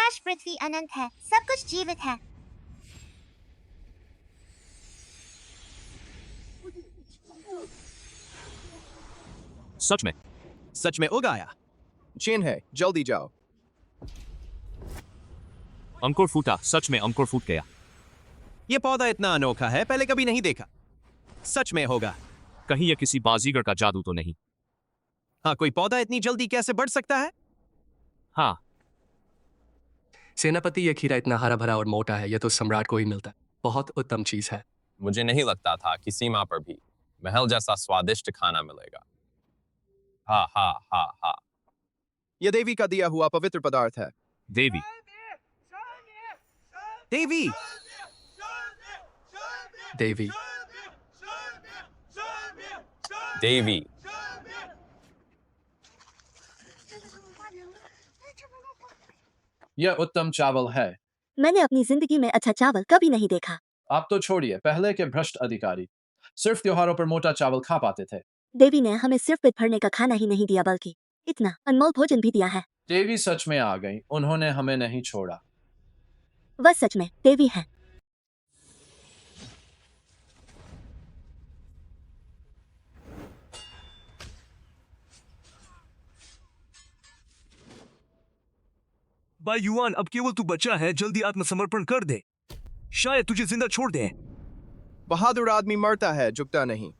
आकाश पृथ्वी अनंत है, सब कुछ जीवित है। सच में उगाया। चेन है, जल्दी जाओ। अंकुर फूटा, सच में अंकुर फूट गया। ये पौधा इतना अनोखा है, पहले कभी नहीं देखा। सच में होगा। कहीं यह किसी बाजीगर का जादू तो नहीं? हाँ, कोई पौधा इतनी जल्दी कैसे बढ़ सकता है? हाँ, सेनापति, यह खीरा इतना हरा भरा और मोटा है, यह तो सम्राट को ही मिलता है। बहुत उत्तम चीज है। मुझे नहीं लगता था कि सीमा पर भी महल जैसा स्वादिष्ट खाना मिलेगा। हा हा हा हा। यह देवी का दिया हुआ पवित्र पदार्थ है। देवी। देवी! देवी। देवी। यह उत्तम चावल है। मैंने अपनी जिंदगी में अच्छा चावल कभी नहीं देखा। आप तो छोड़िए, पहले के भ्रष्ट अधिकारी सिर्फ त्योहारों पर मोटा चावल खा पाते थे। देवी ने हमें सिर्फ पेट भरने का खाना ही नहीं दिया, बल्कि इतना अनमोल भोजन भी दिया है। देवी सच में आ गई, उन्होंने हमें नहीं छोड़ा। वह सच में देवी है। भाई युआन, अब केवल तू बचा है, जल्दी आत्मसमर्पण कर दे, शायद तुझे जिंदा छोड़ दे। बहादुर आदमी मरता है, झुकता नहीं।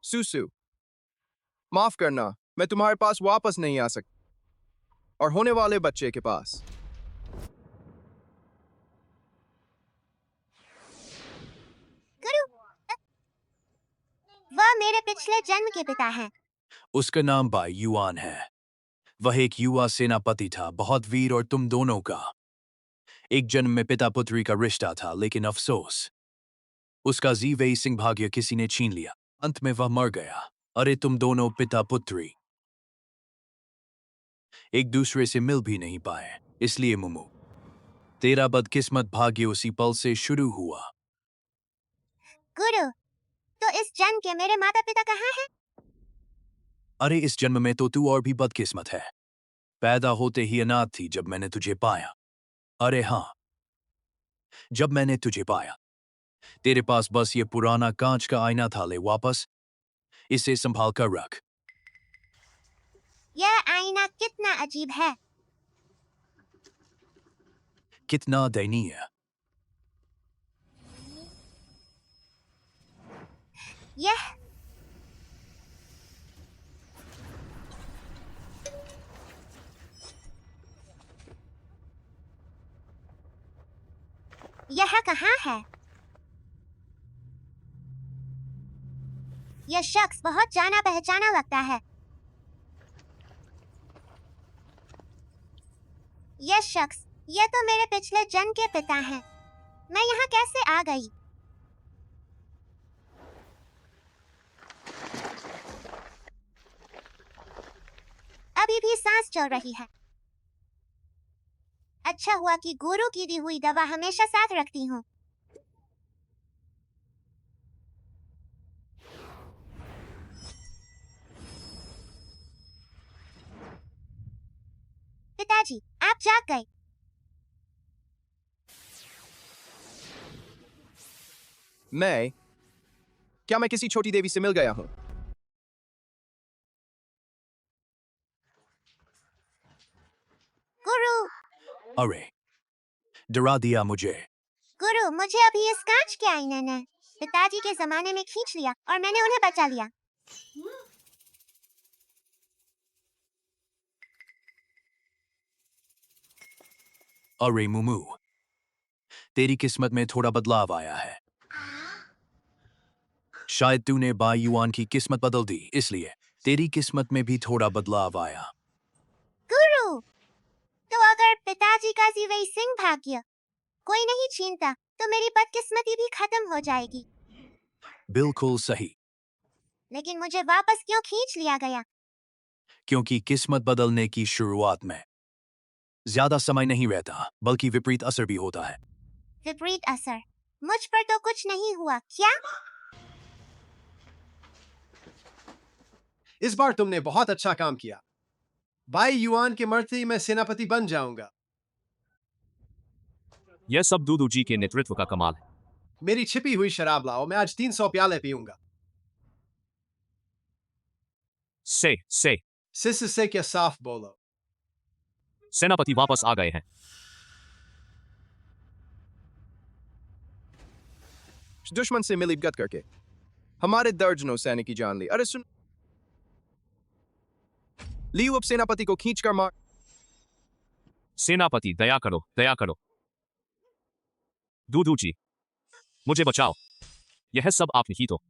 सुसु, माफ करना, मैं तुम्हारे पास वापस नहीं आ सकता। और होने वाले बच्चे के पास। गुरु, वह मेरे पिछले जन्म के पिता हैं। उसका नाम बाई युआन है। वह एक युवा सेनापति था, बहुत वीर, और तुम दोनों का एक जन्म में पिता पुत्री का रिश्ता था, लेकिन अफसोस उसका जीवई सिंह भाग्य किसी ने छीन लिया। अंत में वह मर गया। अरे तुम दोनों पिता पुत्री एक दूसरे से मिल भी नहीं पाए, इसलिए मुमु, तेरा बदकिस्मत भाग्य उसी पल से शुरू हुआ। गुरु, तो इस जन्म के मेरे माता पिता कहाँ हैं? अरे इस जन्म में तो तू और भी बदकिस्मत है। पैदा होते ही अनाथ थी जब मैंने तुझे पाया। अरे हाँ, जब मैंने तुझे पाया, तेरे पास बस ये पुराना कांच का आईना था। ले वापस, इसे संभाल कर रख। यह आईना कितना अजीब है। कितना दयनीय। यह यह कहाँ है? यह शख्स बहुत जाना पहचाना लगता है। यह शख्स, यह तो मेरे पिछले जन्म के पिता हैं। मैं यहाँ कैसे आ गई? अभी भी सांस चल रही है। अच्छा हुआ कि गुरु की दी हुई दवा हमेशा साथ रखती हूँ। पिताजी, आप जाग गए। क्या मैं किसी छोटी देवी से मिल गया हूँ? गुरु, अरे डरा दिया मुझे। गुरु, मुझे अभी इस कांच के आईने ने पिताजी के जमाने में खींच लिया और मैंने उन्हें बचा लिया। अरे मुमू, तेरी किस्मत में थोड़ा बदलाव आया है। शायद तूने बाई युआन की किस्मत बदल दी, इसलिए तेरी किस्मत में भी थोड़ा बदलाव आया। गुरु, तो अगर पिताजी का जीवई सिंह भाग्य कोई नहीं छीनता, तो मेरी बदकिस्मती भी खत्म हो जाएगी। बिल्कुल सही। लेकिन मुझे वापस क्यों खींच लिया गया? क्योंकि किस्मत बदलने की शुरुआत में ज्यादा समय नहीं रहता, बल्कि विपरीत असर भी होता है। विपरीत असर? मुझ पर तो कुछ नहीं हुआ, क्या? इस बार तुमने बहुत अच्छा काम किया। बाई युआन के मरते ही मैं सेनापति बन जाऊंगा। यह सब दूदू जी के नेतृत्व का कमाल है। मेरी छिपी हुई शराब लाओ, मैं आज 300 प्याले पीऊंगा। से से क्या साफ बोलो। सेनापति वापस आ गए हैं। दुश्मन से मिलीभगत करके हमारे दर्जनों सैनिक की जान ली। अरे सुन, लियू अब सेनापति को खींच कर मार। सेनापति दया करो, दया करो। दूदू जी, मुझे बचाओ। यह सब आप ही तो।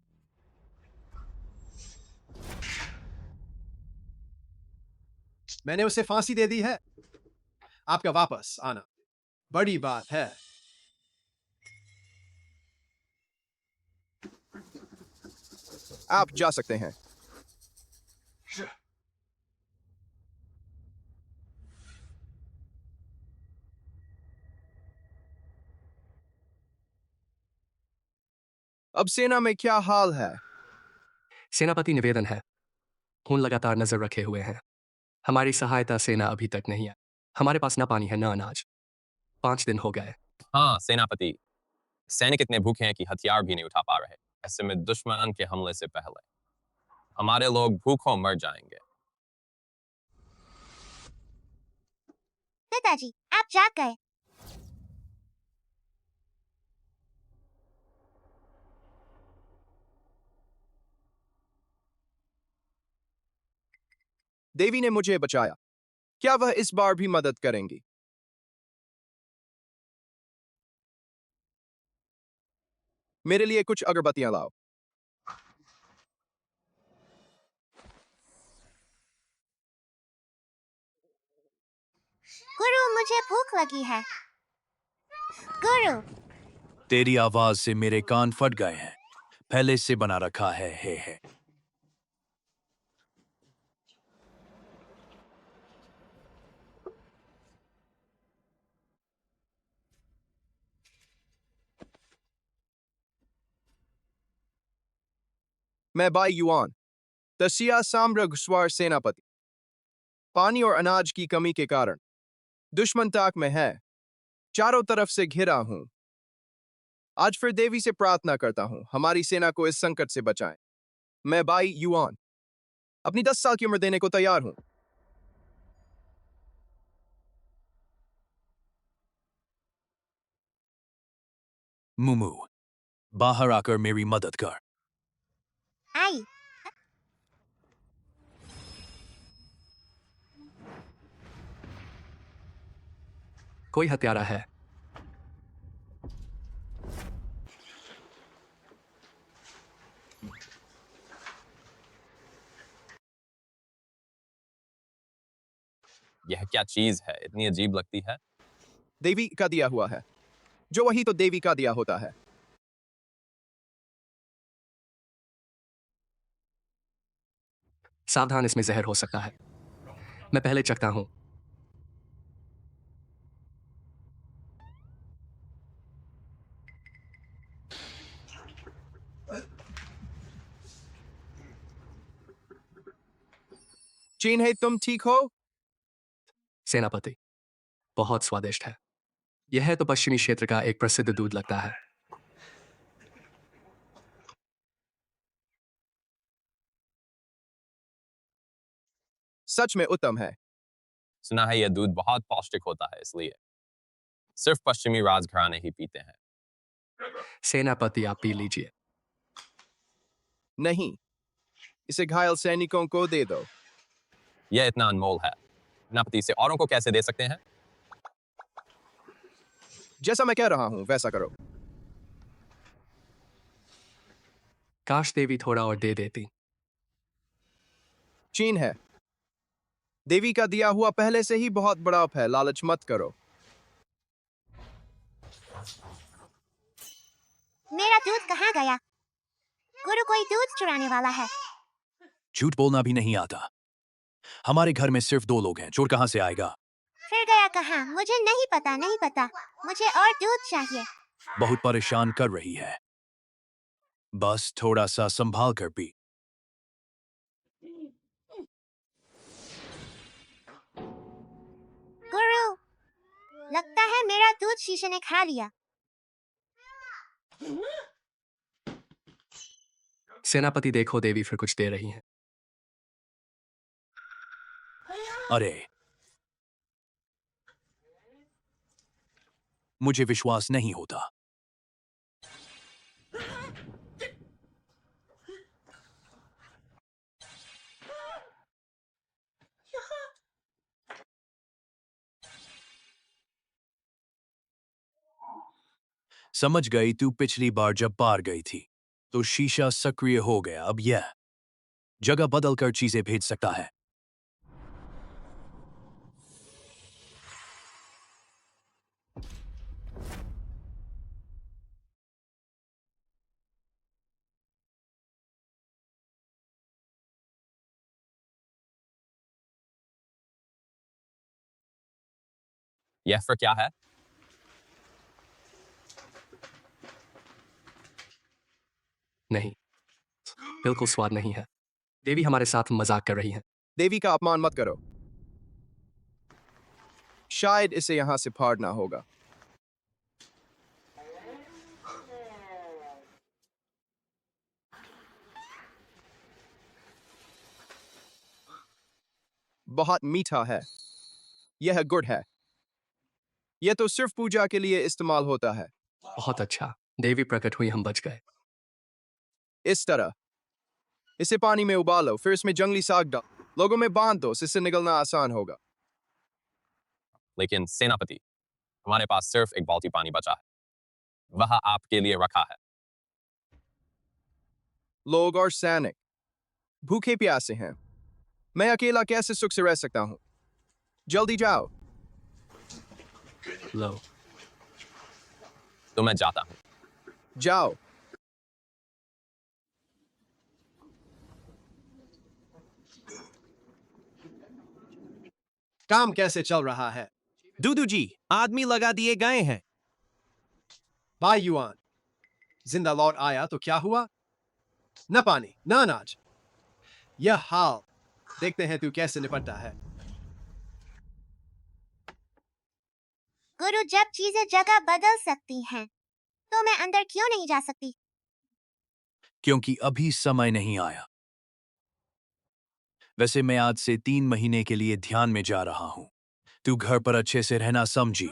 मैंने उसे फांसी दे दी है। आपका वापस आना बड़ी बात है। आप जा सकते हैं। अब सेना में क्या हाल है? सेनापति निवेदन है, खून लगातार नजर रखे हुए हैं। हमारी सहायता सेना अभी तक नहीं है। हमारे पास ना पानी है ना अनाज। 5 दिन हो गए। हाँ सेनापति, सैनिक इतने भूखे हैं कि हथियार भी नहीं उठा पा रहे। ऐसे में दुश्मन के हमले से पहले हमारे लोग भूखों मर जाएंगे। पिताजी, आप जाग गए। देवी ने मुझे बचाया। क्या वह इस बार भी मदद करेंगी? मेरे लिए कुछ अगरबत्तियां लाओ। गुरु, मुझे भूख लगी है। गुरु, तेरी आवाज से मेरे कान फट गए हैं। पहले से बना रखा है हे। मैं बाई युआन, तसिया साम्राज्यस्वार सेनापति। पानी और अनाज की कमी के कारण दुश्मन ताक में है। चारों तरफ से घिरा हूं। आज फिर देवी से प्रार्थना करता हूं, हमारी सेना को इस संकट से बचाएं। मैं बाई युआन अपनी 10 साल की उम्र देने को तैयार हूं। मुमू, बाहर आकर मेरी मदद कर। आई। कोई हत्यारा है। यह क्या चीज है, इतनी अजीब लगती है। देवी का दिया हुआ है। जो वही तो देवी का दिया होता है। सावधान, इसमें जहर हो सकता है। मैं पहले चखता हूं। चीन है, तुम ठीक हो? सेनापति, बहुत स्वादिष्ट है। यह तो पश्चिमी क्षेत्र का एक प्रसिद्ध दूध लगता है। सच में उत्तम है। सुना है यह दूध बहुत पौष्टिक होता है, इसलिए सिर्फ पश्चिमी राजघराने ही पीते हैं। सेनापति, आप पी लीजिए। नहीं, इसे घायल सैनिकों को दे दो। यह इतना अनमोल है, सेनापति से औरों को कैसे दे सकते हैं? जैसा मैं कह रहा हूं वैसा करो। काश देवी थोड़ा और दे देती। चीन है, देवी का दिया हुआ पहले से ही बहुत बड़ा है। लालच मत करो। मेरा दूध कहाँ गया? गुरु, कोई दूध चुराने वाला है। झूठ बोलना भी नहीं आता। हमारे घर में सिर्फ 2 लोग हैं। चोर कहां से आएगा? फिर गया कहाँ? मुझे नहीं पता। मुझे और दूध चाहिए। बहुत परेशान कर रही है। बस थोड़ा सा संभाल कर पी। लगता है मेरा दूध शीशे ने खा लिया। सेनापति देखो, देवी फिर कुछ दे रही हैं। अरे, मुझे विश्वास नहीं होता। समझ गई, तू पिछली बार जब पार गई थी तो शीशा सक्रिय हो गया। अब यह जगह बदलकर चीजें भेज सकता है। यह फिर क्या है? नहीं, बिल्कुल स्वाद नहीं है। देवी हमारे साथ मजाक कर रही हैं। देवी का अपमान मत करो। शायद इसे यहां से फाड़ना होगा। बहुत मीठा है। यह गुड़ है। यह तो सिर्फ पूजा के लिए इस्तेमाल होता है। बहुत अच्छा, देवी प्रकट हुई, हम बच गए। इस तरह इसे पानी में उबालो, फिर इसमें जंगली साग डाल, लोगों में बांध दो, इससे निकलना आसान होगा। लेकिन सेनापति, हमारे पास सिर्फ एक बाल्टी पानी बचा है, वह आपके लिए रखा है। लोग और सैनिक भूखे प्यासे हैं। मैं अकेला कैसे सुख से रह सकता हूं? जल्दी जाओ। लो, तो मैं जाता हूं। जाओ। काम कैसे चल रहा है? दूदू जी, आदमी लगा दिए गए हैं। भाई युआन जिंदा लौट आया तो क्या हुआ? न पानी न अनाज। यह हाल देखते हैं तू कैसे निपटता है। गुरु, जब चीजें जगह बदल सकती हैं तो मैं अंदर क्यों नहीं जा सकती? क्योंकि अभी समय नहीं आया। वैसे मैं आज से 3 महीने के लिए ध्यान में जा रहा हूं। तू घर पर अच्छे से रहना, समझी?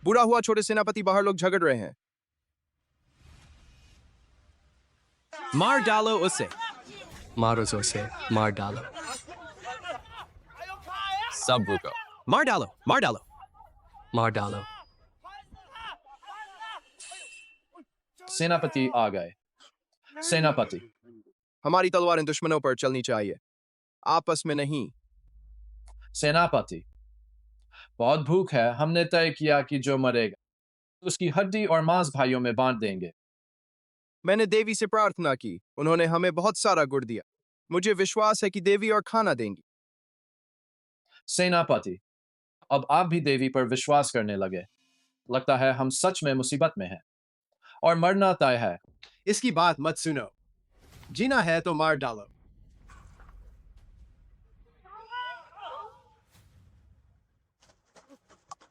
बुरा हुआ छोटे सेनापति, बाहर लोग झगड़ रहे हैं। मार डालो उसे। मारो जोर से, मार डालो। सब रुको। मार डालो, मार डालो। मार डालो। सेनापति आ गए। सेनापति, हमारी तलवारें दुश्मनों पर चलनी चाहिए, आपस में नहीं। सेनापति, बहुत भूख है। हमने तय किया कि जो मरेगा उसकी हड्डी और मांस भाइयों में बांट देंगे। मैंने देवी से प्रार्थना की, उन्होंने हमें बहुत सारा गुड़ दिया। मुझे विश्वास है कि देवी और खाना देंगी। सेनापति, अब आप भी देवी पर विश्वास करने लगे। लगता है हम सच में मुसीबत में हैं और मरना तय है। इसकी बात मत सुनो। जीना है तो मार डालो।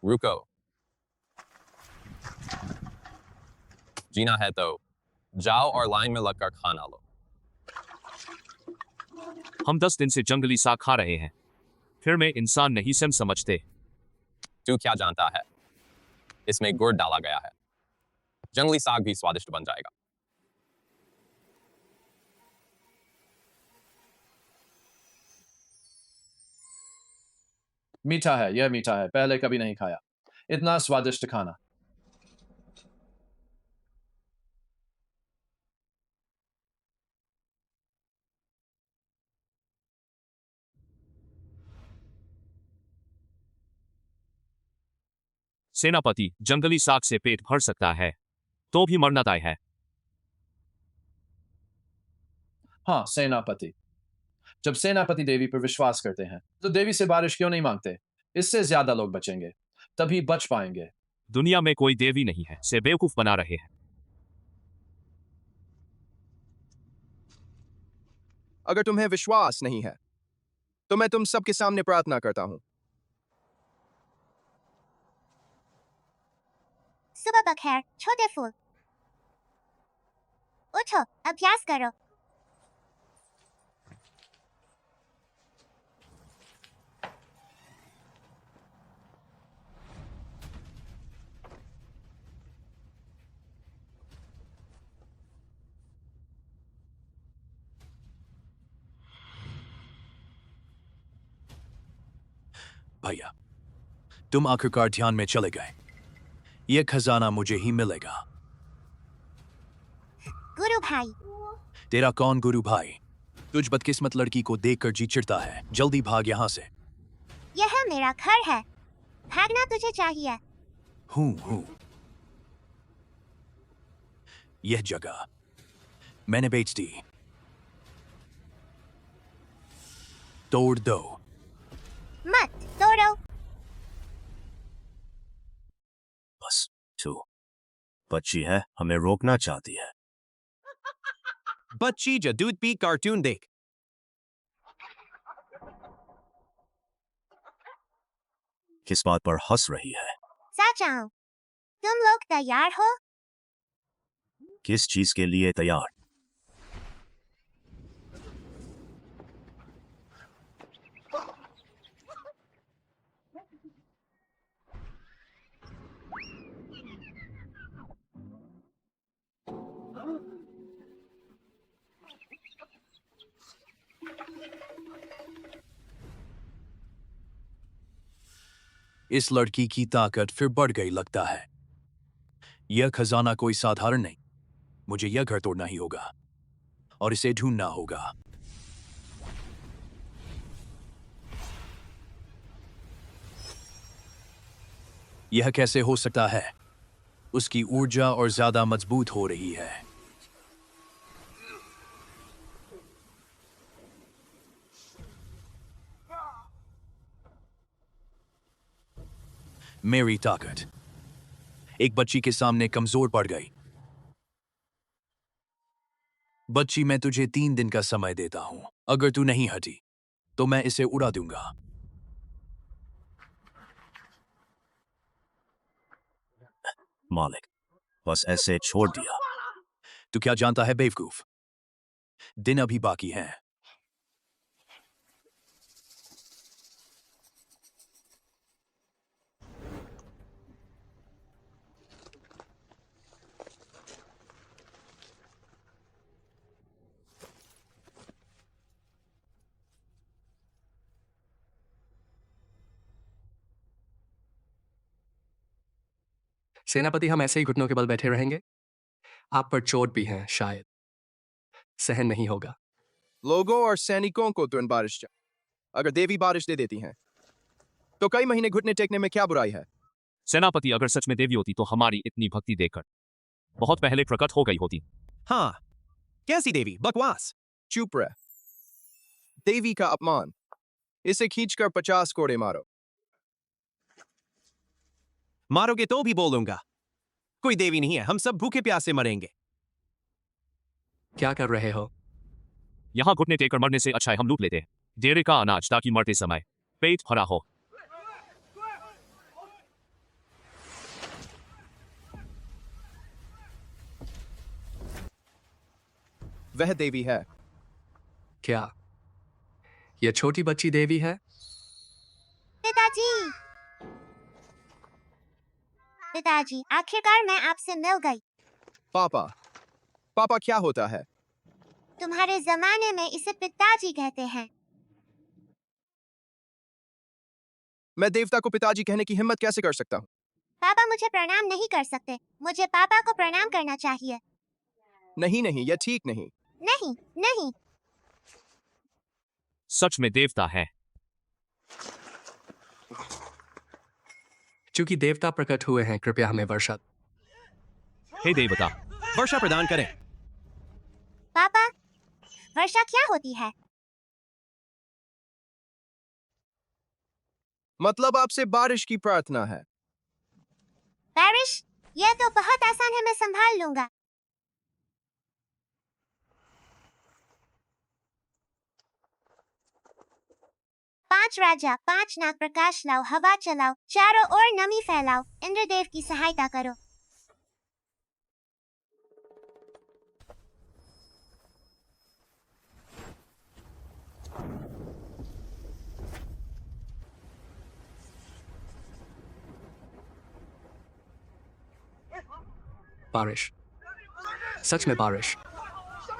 रुको। जीना है तो जाओ और लाइन में लगकर खाना लो। हम 10 दिन से जंगली साग खा रहे हैं, फिर में इंसान नहीं समझते। तू क्या जानता है? इसमें गुड़ डाला गया है। जंगली साग भी स्वादिष्ट बन जाएगा। मीठा है, यह मीठा है। पहले कभी नहीं खाया इतना स्वादिष्ट खाना। सेनापति, जंगली साग से पेट भर सकता है, तो भी मरना तय है। हाँ सेनापति, जब सेनापति देवी पर विश्वास करते हैं तो देवी से बारिश क्यों नहीं मांगते? इससे ज्यादा लोग बचेंगे, तभी बच पाएंगे। दुनिया में कोई देवी नहीं है, से बेवकूफ बना रहे हैं। अगर तुम्हें विश्वास नहीं है तो मैं तुम सबके सामने प्रार्थना करता हूं। सुबह बखैर छोटे फूल। उठो, अभ्यास करो। भैया, तुम आखिरकार ध्यान में चले गए। यह खजाना मुझे ही मिलेगा। गुरु भाई, तेरा कौन गुरु भाई? तुझ बदकिस्मत लड़की को देखकर जी चिढ़ता है। जल्दी भाग यहां से। यह मेरा घर है। भागना तुझे चाहिए। हूं। यह जगह मैंने बेच दी। तोड़ दो। मत तोड़ो। बस तू बच्ची है, हमें रोकना चाहती है। बच्ची जो दूध पी कार्टून देख। किस बात पर हंस रही है? सच जाओ। तुम लोग तैयार हो? किस चीज के लिए तैयार? इस लड़की की ताकत फिर बढ़ गई लगता है। यह खजाना कोई साधारण नहीं। मुझे यह घर तोड़ना ही होगा और इसे ढूंढना होगा। यह कैसे हो सकता है? उसकी ऊर्जा और ज्यादा मजबूत हो रही है। मेरी ताकत एक बच्ची के सामने कमजोर पड़ गई। बच्ची, मैं तुझे 3 दिन का समय देता हूं। अगर तू नहीं हटी तो मैं इसे उड़ा दूंगा। मालिक, बस ऐसे छोड़ दिया। तू क्या जानता है बेवकूफ? दिन अभी बाकी हैं। सेनापति, हम ऐसे ही घुटनों के बल बैठे रहेंगे? आप पर चोट भी है, शायद सहन नहीं होगा। लोगों और सैनिकों को तुरंत बारिश चाहिए। अगर देवी बारिश दे देती हैं तो कई महीने घुटने टेकने में क्या बुराई है? सेनापति, अगर सच में देवी होती तो हमारी इतनी भक्ति देखकर बहुत पहले प्रकट हो गई होती। हाँ, कैसी देवी? बकवास। चुप रह। देवी का अपमान। इसे खींचकर 50 कोड़े मारो। मारोगे तो भी बोलूंगा। कोई देवी नहीं है, हम सब भूखे प्यासे मरेंगे। क्या कर रहे हो? यहाँ घुटने टेककर मरने से अच्छा है हम लूट लेते हैं डेरे का अनाज, ताकि मरते समय पेट भरा हो। वह देवी है। क्या यह छोटी बच्ची देवी है? पिताजी, पिताजी, आखिरकार मैं आपसे मिल गई। पापा, पापा क्या होता है? तुम्हारे जमाने में इसे पिताजी कहते हैं। मैं देवता को पिताजी कहने की हिम्मत कैसे कर सकता हूँ? पापा मुझे प्रणाम नहीं कर सकते। मुझे पापा को प्रणाम करना चाहिए। नहीं नहीं, यह ठीक नहीं। नहीं नहीं। सच में देवता है। चूंकि देवता प्रकट हुए हैं, कृपया हमें वर्षा। हे देवता, वर्षा प्रदान करें। पापा, वर्षा क्या होती है? मतलब आपसे बारिश की प्रार्थना है। बारिश? यह तो बहुत आसान है, मैं संभाल लूंगा। 5 राजा 5 नाग प्रकाश लाओ, हवा चलाओ, चारों ओर नमी फैलाओ, इंद्रदेव की सहायता करो। बारिश, सच में बारिश।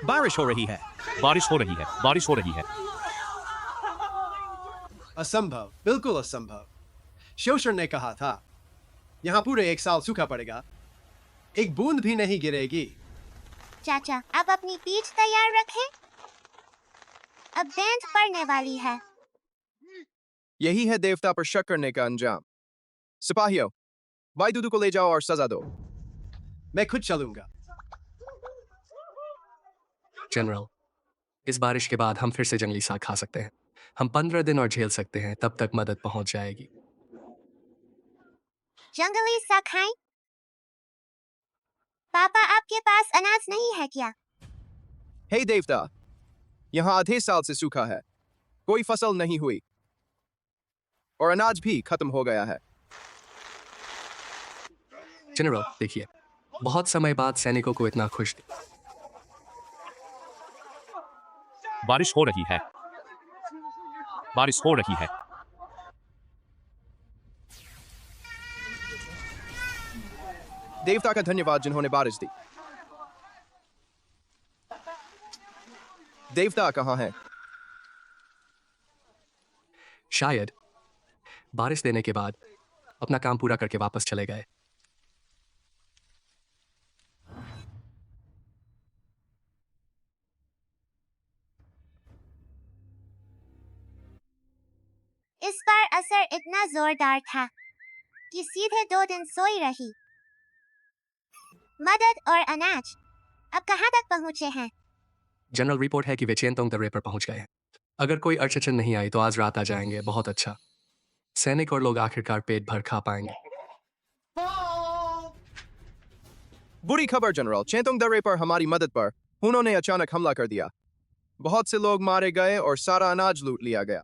बारिश हो रही है। बारिश हो रही है, बारिश हो रही है। असंभव, बिल्कुल असंभव। शोषण ने कहा था यहाँ पूरे 1 साल सूखा पड़ेगा, एक बूंद भी नहीं गिरेगी। चाचा, अब अपनी पीठ तैयार रखें, अब बैंड पड़ने वाली है। यही है देवता पर शक करने का अंजाम। सिपाहियों, वायुदूत को ले जाओ और सजा दो। मैं खुद चलूंगा। जनरल, इस बारिश के बाद हम फिर से जंगली साग खा सकते हैं। हम 15 दिन और झेल सकते हैं, तब तक मदद पहुंच जाएगी। जंगली साग खाएं? पापा, आपके पास अनाज नहीं है क्या? हे देवता, यहाँ आधे साल से सूखा है, कोई फसल नहीं हुई और अनाज भी खत्म हो गया है। जनरल, देखिए, बहुत समय बाद सैनिकों को इतना खुश। बारिश हो रही है, बारिश हो रही है। देवता का धन्यवाद जिन्होंने बारिश दी। देवता कहाँ है? शायद बारिश देने के बाद अपना काम पूरा करके वापस चले गए। इस बार असर इतना जोरदार था कि सीधे 2 दिन सोई रही। मदद और अनाज अब कहाँ तक पहुँचे हैं? जनरल, रिपोर्ट है कि वे चेनतोंग दर्रे पर पहुंच गए हैं। अगर कोई अड़चन नहीं आई तो आज रात आ जाएंगे। बहुत अच्छा, सैनिक और लोग आखिरकार पेट भर खा पाएंगे। बुरी खबर जनरल, चेंतोंग दर्रे पर हमारी मदद पर हुनों ने अचानक हमला कर दिया। बहुत से लोग मारे गए और सारा अनाज लूट लिया गया।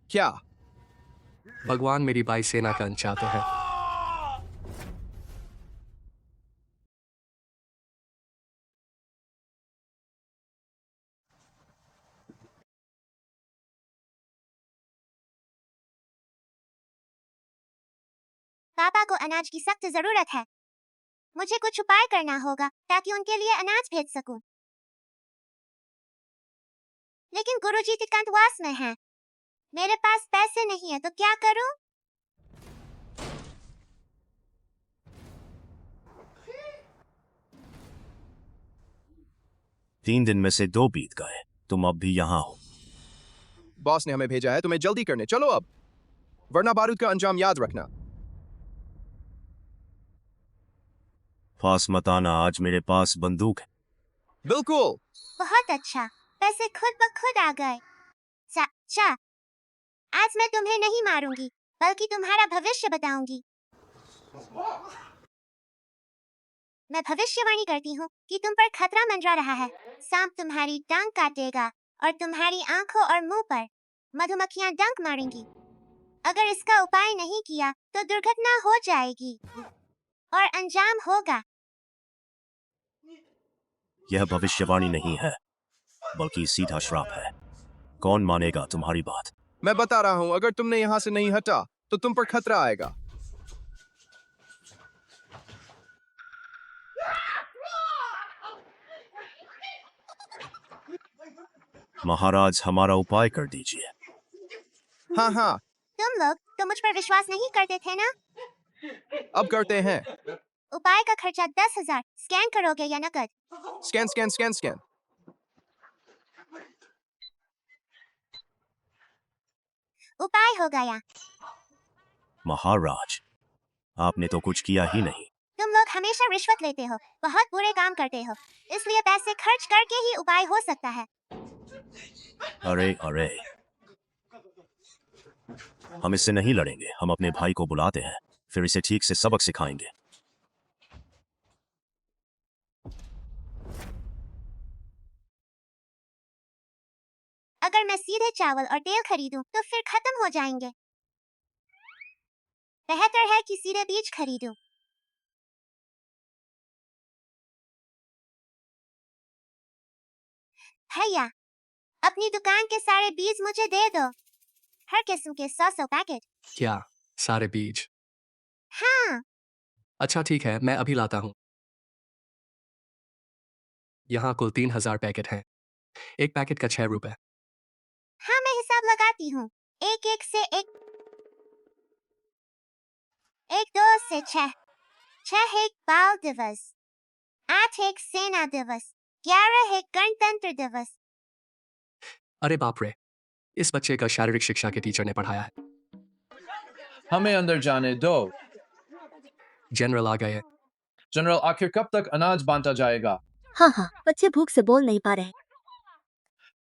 क्या? भगवान मेरी बाई सेना का अंत चाहते हैं। पापा को अनाज की सख्त जरूरत है। मुझे कुछ उपाय करना होगा ताकि उनके लिए अनाज भेज सकूं। लेकिन गुरुजी एकांतवास में हैं। मेरे पास पैसे नहीं है तो क्या करूं? तीन दिन में से 2 बीत गए, तुम अब भी यहाँ हो। बॉस ने हमें भेजा है तुम्हें जल्दी करने। चलो अब, वरना बारूद का अंजाम याद रखना। पास मत आना, आज मेरे पास बंदूक है। बिल्कुल। बहुत अच्छा, पैसे खुद ब खुद आ गए। चाचा, आज मैं तुम्हें नहीं मारूंगी बल्कि तुम्हारा भविष्य बताऊंगी। मैं भविष्यवाणी करती हूँ कि तुम पर खतरा मंडरा रहा है। सांप तुम्हारी टांग काटेगा और तुम्हारी आंखों और मुंह पर मधुमक्खियां डंक मारेंगी। अगर इसका उपाय नहीं किया तो दुर्घटना हो जाएगी और अंजाम होगा। यह भविष्यवाणी नहीं है, बल्कि सीधा श्राप है। कौन मानेगा तुम्हारी बात? मैं बता रहा हूं, अगर तुमने यहां से नहीं हटा तो तुम पर खतरा आएगा। महाराज, हमारा उपाय कर दीजिए। हाँ हाँ, तुम लोग तो मुझ पर विश्वास नहीं करते थे ना? अब करते हैं। उपाय का खर्चा 10,000। स्कैन करोगे या नकद? Scan scan scan scan. उपाय हो गया। महाराज, आपने तो कुछ किया ही नहीं। तुम लोग हमेशा रिश्वत लेते हो, बहुत बुरे काम करते हो, इसलिए पैसे खर्च करके ही उपाय हो सकता है। अरे अरे, हम इससे नहीं लड़ेंगे। हम अपने भाई को बुलाते हैं, फिर इसे ठीक से सबक सिखाएंगे। अगर मैं सीधे चावल और तेल खरीदूं तो फिर खत्म हो जाएंगे। बेहतर है कि सीधे बीज खरीदूं। भैया, अपनी दुकान के सारे बीज मुझे दे दो। हर किस्म के 100 पैकेट। क्या सारे बीज? हाँ। अच्छा ठीक है, मैं अभी लाता हूँ। यहाँ कुल 3000 पैकेट हैं। एक पैकेट का 6 रुपए। हाँ, मैं हिसाब लगाती हूँ। एक एक से एक, 2 से 6, 6 एक बाल दिवस, 8 एक सेना दिवस, 11 एक गणतंत्र दिवस। अरे बाप रे, इस बच्चे का शारीरिक शिक्षा के टीचर ने पढ़ाया है। हमें अंदर जाने दो। जनरल आ गए। जनरल, आखिर कब तक अनाज बांटा जाएगा? हाँ हाँ, बच्चे भूख से बोल नहीं पा रहे।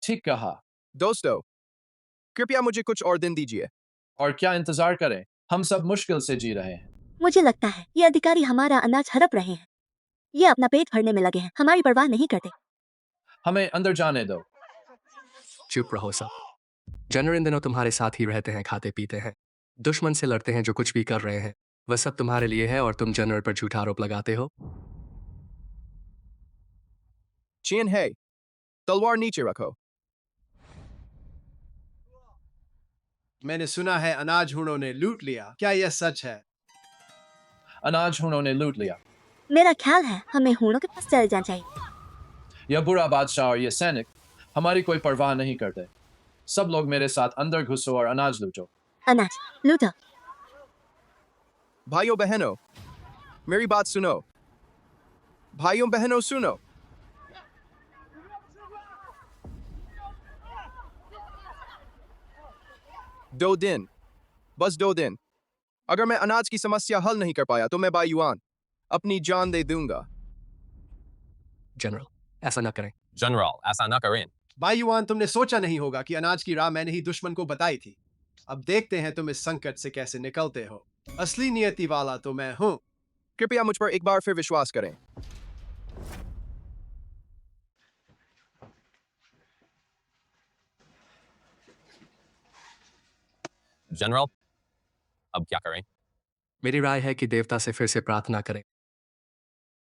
ठीक कहा। दोस्तों, कृपया मुझे कुछ और दिन दीजिए। और क्या इंतजार करें? हम सब मुश्किल से जी रहे हैं। मुझे लगता है ये अधिकारी हमारा अनाज हड़प रहे हैं। ये अपना पेट भरने में लगे हैं, हमारी परवाह नहीं करते। हमें अंदर जाने दो। चुप रहो सब। जनरल इन दिनों तुम्हारे साथ ही रहते हैं, खाते पीते हैं, दुश्मन से लड़ते हैं, जो कुछ भी कर रहे हैं वह सब तुम्हारे लिए है, और तुम जनरल पर झूठा आरोप लगाते हो। चेन है, तलवार नीचे रखो। मैंने सुना है अनाज हुणों ने लूट लिया। क्या यह सच है? अनाज हुणों ने लूट लिया। मेरा ख्याल है हमें हूणों के पास चले जाना चाहिए। यह बुरा बादशाह और ये सैनिक हमारी कोई परवाह नहीं करते। सब लोग मेरे साथ अंदर घुसो और अनाज लूटो। अनाज लूटो। भाइयों बहनों, मेरी बात सुनो। भाइयों बहनों सुनो। दो दिन, बस 2 दिन। अगर मैं अनाज की समस्या हल नहीं कर पाया तो मैं बाई युआन अपनी जान दे दूंगा। जनरल, ऐसा न करें। जनरल, ऐसा न करें। बाई युआन, तुमने सोचा नहीं होगा कि अनाज की राह मैंने ही दुश्मन को बताई थी। अब देखते हैं तुम इस संकट से कैसे निकलते हो। असली नियति वाला तो मैं हूँ। कृपया मुझ पर एक बार फिर विश्वास करें। जनरल, अब क्या करें? मेरी राय है कि देवता से फिर से प्रार्थना करें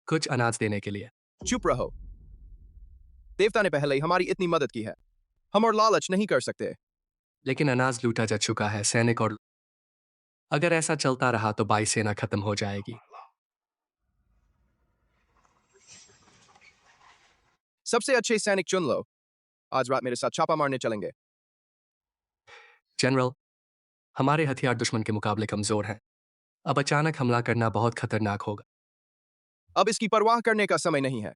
कुछ अनाज देने के लिए। चुप रहो। देवता ने पहले ही हमारी इतनी मदद की है, हम और लालच नहीं कर सकते। लेकिन अनाज लूटा जा चुका है, सैनिक, और अगर ऐसा चलता रहा तो बाई सेना खत्म हो जाएगी। सबसे अच्छे सैनिक चुन लो। आज रात मेरे साथ छापा मारने चलेंगे। जनरल, हमारे हथियार दुश्मन के मुकाबले कमजोर हैं। अब अचानक हमला करना बहुत खतरनाक होगा। अब इसकी परवाह करने का समय नहीं है।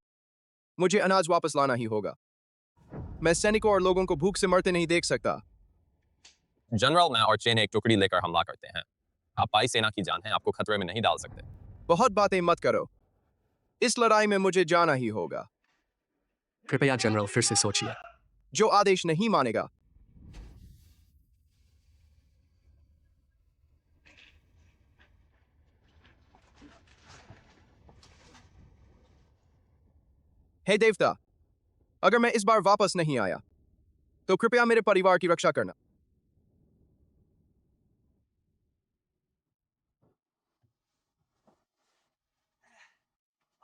मुझे अनाज वापस लाना ही होगा। मैं सैनिकों और लोगों को भूख से मरते नहीं देख सकता। जनरल, मैं और चेन एक टुकड़ी लेकर हमला करते हैं। आप पाई सेना की जान है, आपको खतरे में नहीं डाल सकते। बहुत बातें मत करो। इस लड़ाई में मुझे जाना ही होगा। कृपया जनरल फिर से सोचिए। जो आदेश नहीं मानेगा। हे देवता, अगर मैं इस बार वापस नहीं आया तो कृपया मेरे परिवार की रक्षा करना।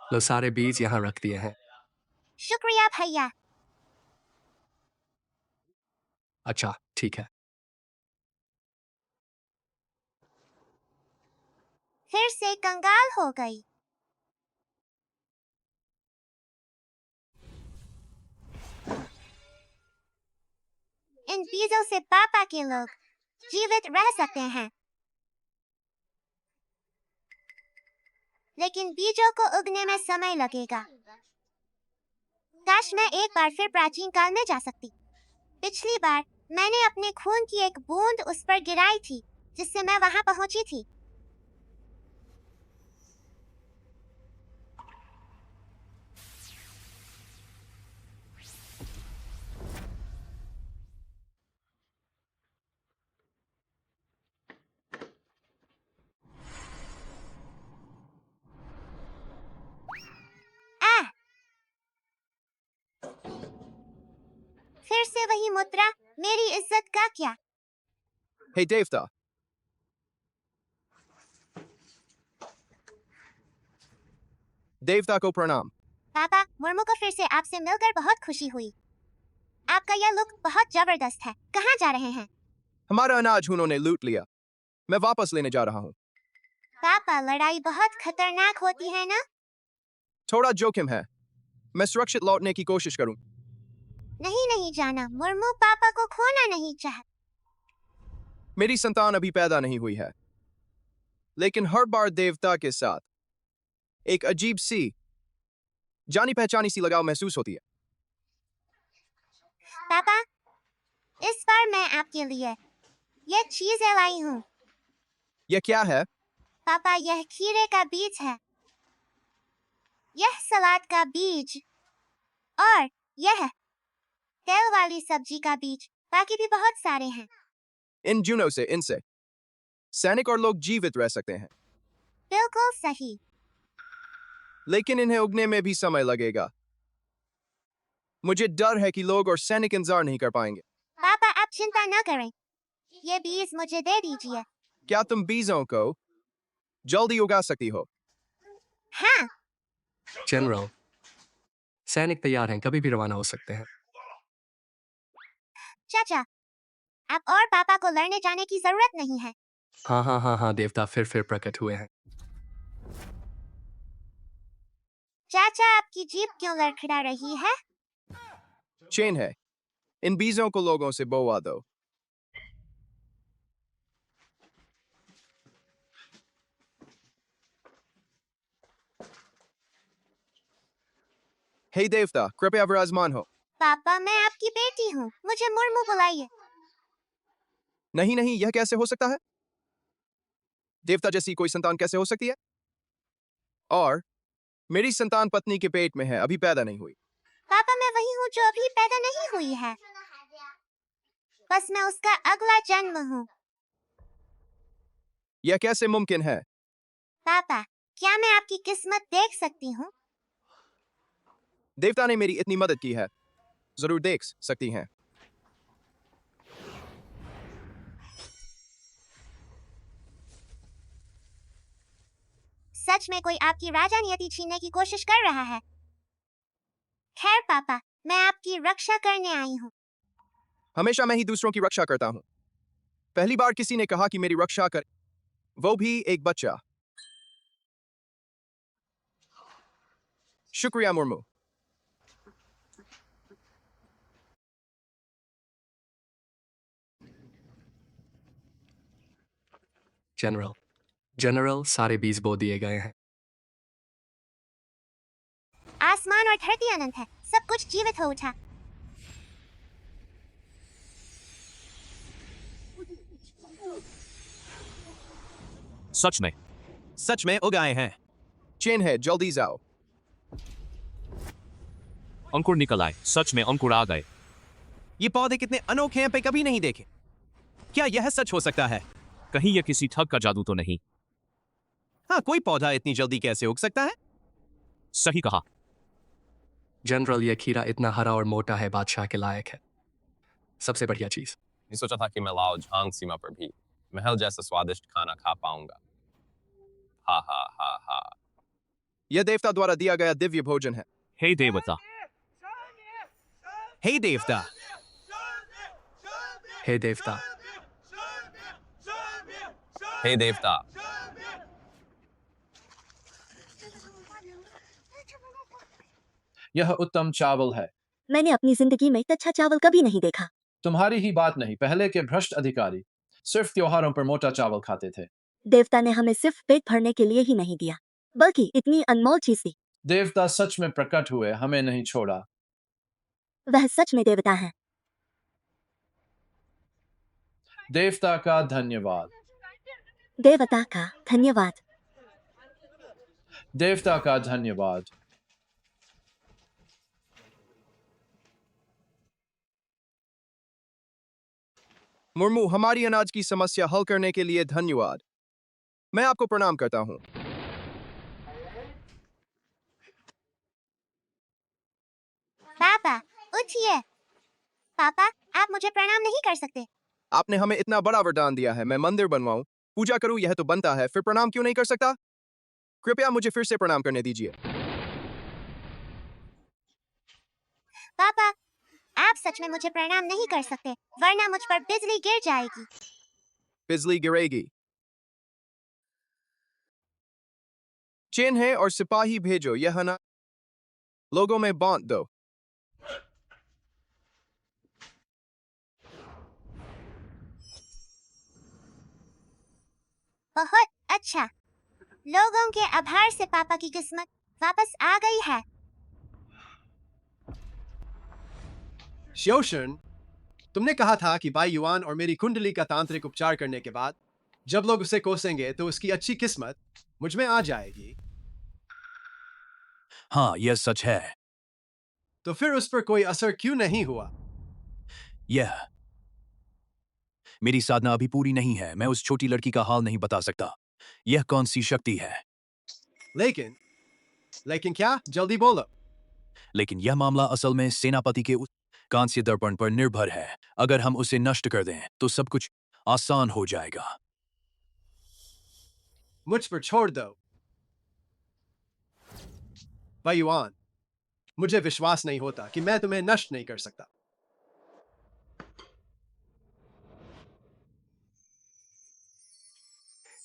लो, सारे बीज यहाँ रख दिए हैं। शुक्रिया भैया। अच्छा ठीक है। फिर से कंगाल हो गई। इन बीजों से पापा के लोग जीवित रह सकते हैं, लेकिन बीजों को उगने में समय लगेगा। काश मैं एक बार फिर प्राचीन काल में जा सकती। पिछली बार मैंने अपने खून की एक बूंद उस पर गिराई थी, जिससे मैं वहां पहुंची थी। फिर से वही मुद्रा। मेरी इज्जत का क्या? हे देवता, देवता को प्रणाम। पापा, मुर्मू को फिर से आपसे मिलकर बहुत खुशी हुई। आपका यह लुक बहुत जबरदस्त है। कहाँ जा रहे हैं? हमारा अनाज उन्होंने लूट लिया। मैं वापस लेने जा रहा हूँ। पापा, लड़ाई बहुत खतरनाक होती है ना? थोड़ा जोखिम है। मैं सुरक्षित लौटने की कोशिश करूँ। नहीं जाना। मुर्मू पापा को खोना नहीं चाहता। मेरी संतान अभी पैदा नहीं हुई है, लेकिन हर बार देवता के साथ एक अजीब सी जानी पहचानी सी लगाव महसूस होती है। पापा, इस बार मैं आपके लिए यह चीजें लाई हूँ। यह क्या है? पापा, यह खीरे का बीज है, यह सलाद का बीज, और यह तेल वाली सब्जी का बीज। बाकी भी बहुत सारे हैं। इन जुनों से इनसे सैनिक और लोग जीवित रह सकते हैं, बिल्कुल सही। लेकिन इन्हें उगने में भी समय लगेगा। मुझे डर है कि लोग और सैनिक इंतजार नहीं कर पाएंगे। पापा, आप चिंता न करें। ये बीज मुझे दे दीजिए। क्या तुम बीजों को जल्दी उगा सकती हो? हाँ। जनरल, सैनिक तैयार हैं, कभी भी रवाना हो सकते हैं। चाचा, आप और पापा को लड़ने जाने की जरूरत नहीं है। हाँ, देवता फिर प्रकट हुए हैं। चाचा, आपकी जीप क्यों लड़खड़ा रही है? चेन है। इन बीजों को लोगों से बोवा दो। हे देवता, कृपया विराजमान हो। पापा, मैं आपकी बेटी हूँ, मुझे मुर्मू बुलाइए। नहीं, यह कैसे हो सकता है? देवता जैसी कोई संतान कैसे हो सकती है? और मेरी संतान पत्नी के पेट में है, अभी पैदा नहीं हुई। पापा, मैं वही हूँ जो अभी पैदा नहीं हुई है। बस मैं उसका अगला जन्म हूँ। यह कैसे मुमकिन है? पापा, क्या मैं आपकी किस्मत देख सकती हूँ? देवता ने मेरी इतनी मदद की है, जरूर देख सकती हैं। सच में कोई आपकी राजनीति छीनने की कोशिश कर रहा है। खैर पापा, मैं आपकी रक्षा करने आई हूँ। हमेशा मैं ही दूसरों की रक्षा करता हूँ। पहली बार किसी ने कहा कि मेरी रक्षा कर, वो भी एक बच्चा। शुक्रिया मुर्मू। जनरल, सारे बीज बो दिए गए हैं। आसमान और धरती अनंत है, सब कुछ जीवित हो उठा। सच में उगाए हैं। चेन है, जल्दी जाओ। अंकुर निकल आए। सच में अंकुर आ गए। ये पौधे कितने अनोखे हैं, पे कभी नहीं देखे। क्या यह सच हो सकता है? कहीं यह किसी ठग का जादू तो नहीं? हाँ, कोई पौधा इतनी जल्दी कैसे उग सकता है? सही कहा। जनरल, यह खीरा इतना हरा और मोटा है, बादशाह के लायक है। सबसे बढ़िया चीज। नहीं सोचा था कि मैं लाओ झांग सीमा पर भी महल जैसा स्वादिष्ट खाना खा पाऊंगा। हा। यह देवता द्वारा दिया गया दिव्य भोजन है। हे देवता। हे देवता। हे देवता। हे देवता। यह उत्तम चावल है। मैंने अपनी जिंदगी में अच्छा चावल कभी नहीं देखा। तुम्हारी ही बात नहीं, पहले के भ्रष्ट अधिकारी सिर्फ त्योहारों पर मोटा चावल खाते थे। देवता ने हमें सिर्फ पेट भरने के लिए ही नहीं दिया, बल्कि इतनी अनमोल चीज दी। देवता सच में प्रकट हुए, हमें नहीं छोड़ा। वह सच में देवता है। देवता का धन्यवाद। देवता का धन्यवाद। देवता का धन्यवाद। मुर्मू, हमारी अनाज की समस्या हल करने के लिए धन्यवाद। मैं आपको प्रणाम करता हूँ। पापा, उठिए। पापा, आप मुझे प्रणाम नहीं कर सकते। आपने हमें इतना बड़ा वरदान दिया है, मैं मंदिर बनवाऊं, पूजा करूं, यह तो बनता है, फिर प्रणाम क्यों नहीं कर सकता? कृपया मुझे फिर से प्रणाम करने दीजिए। पापा, आप सच में मुझे प्रणाम नहीं कर सकते, वरना मुझ पर बिजली गिर जाएगी। बिजली गिरेगी। चिन्ह और सिपाही भेजो, यह ना लोगों में बांट दो। बहुत अच्छा। लोगों के आभार से पापा की किस्मत वापस आ गई है। श्योशन, तुमने कहा था कि भाई युआन और मेरी कुंडली का तांत्रिक उपचार करने के बाद जब लोग उसे कोसेंगे तो उसकी अच्छी किस्मत मुझ में आ जाएगी। हाँ, यह सच है। तो फिर उस पर कोई असर क्यों नहीं हुआ? यह मेरी साधना अभी पूरी नहीं है, मैं उस छोटी लड़की का हाल नहीं बता सकता। यह कौन सी शक्ति है? लेकिन लेकिन क्या? जल्दी बोलो। लेकिन यह मामला असल में सेनापति के उस कांस्य दर्पण पर निर्भर है। अगर हम उसे नष्ट कर दें तो सब कुछ आसान हो जाएगा। मुझ पर छोड़ दो। भाई युआन, मुझे विश्वास नहीं होता कि मैं तुम्हें नष्ट नहीं कर सकता।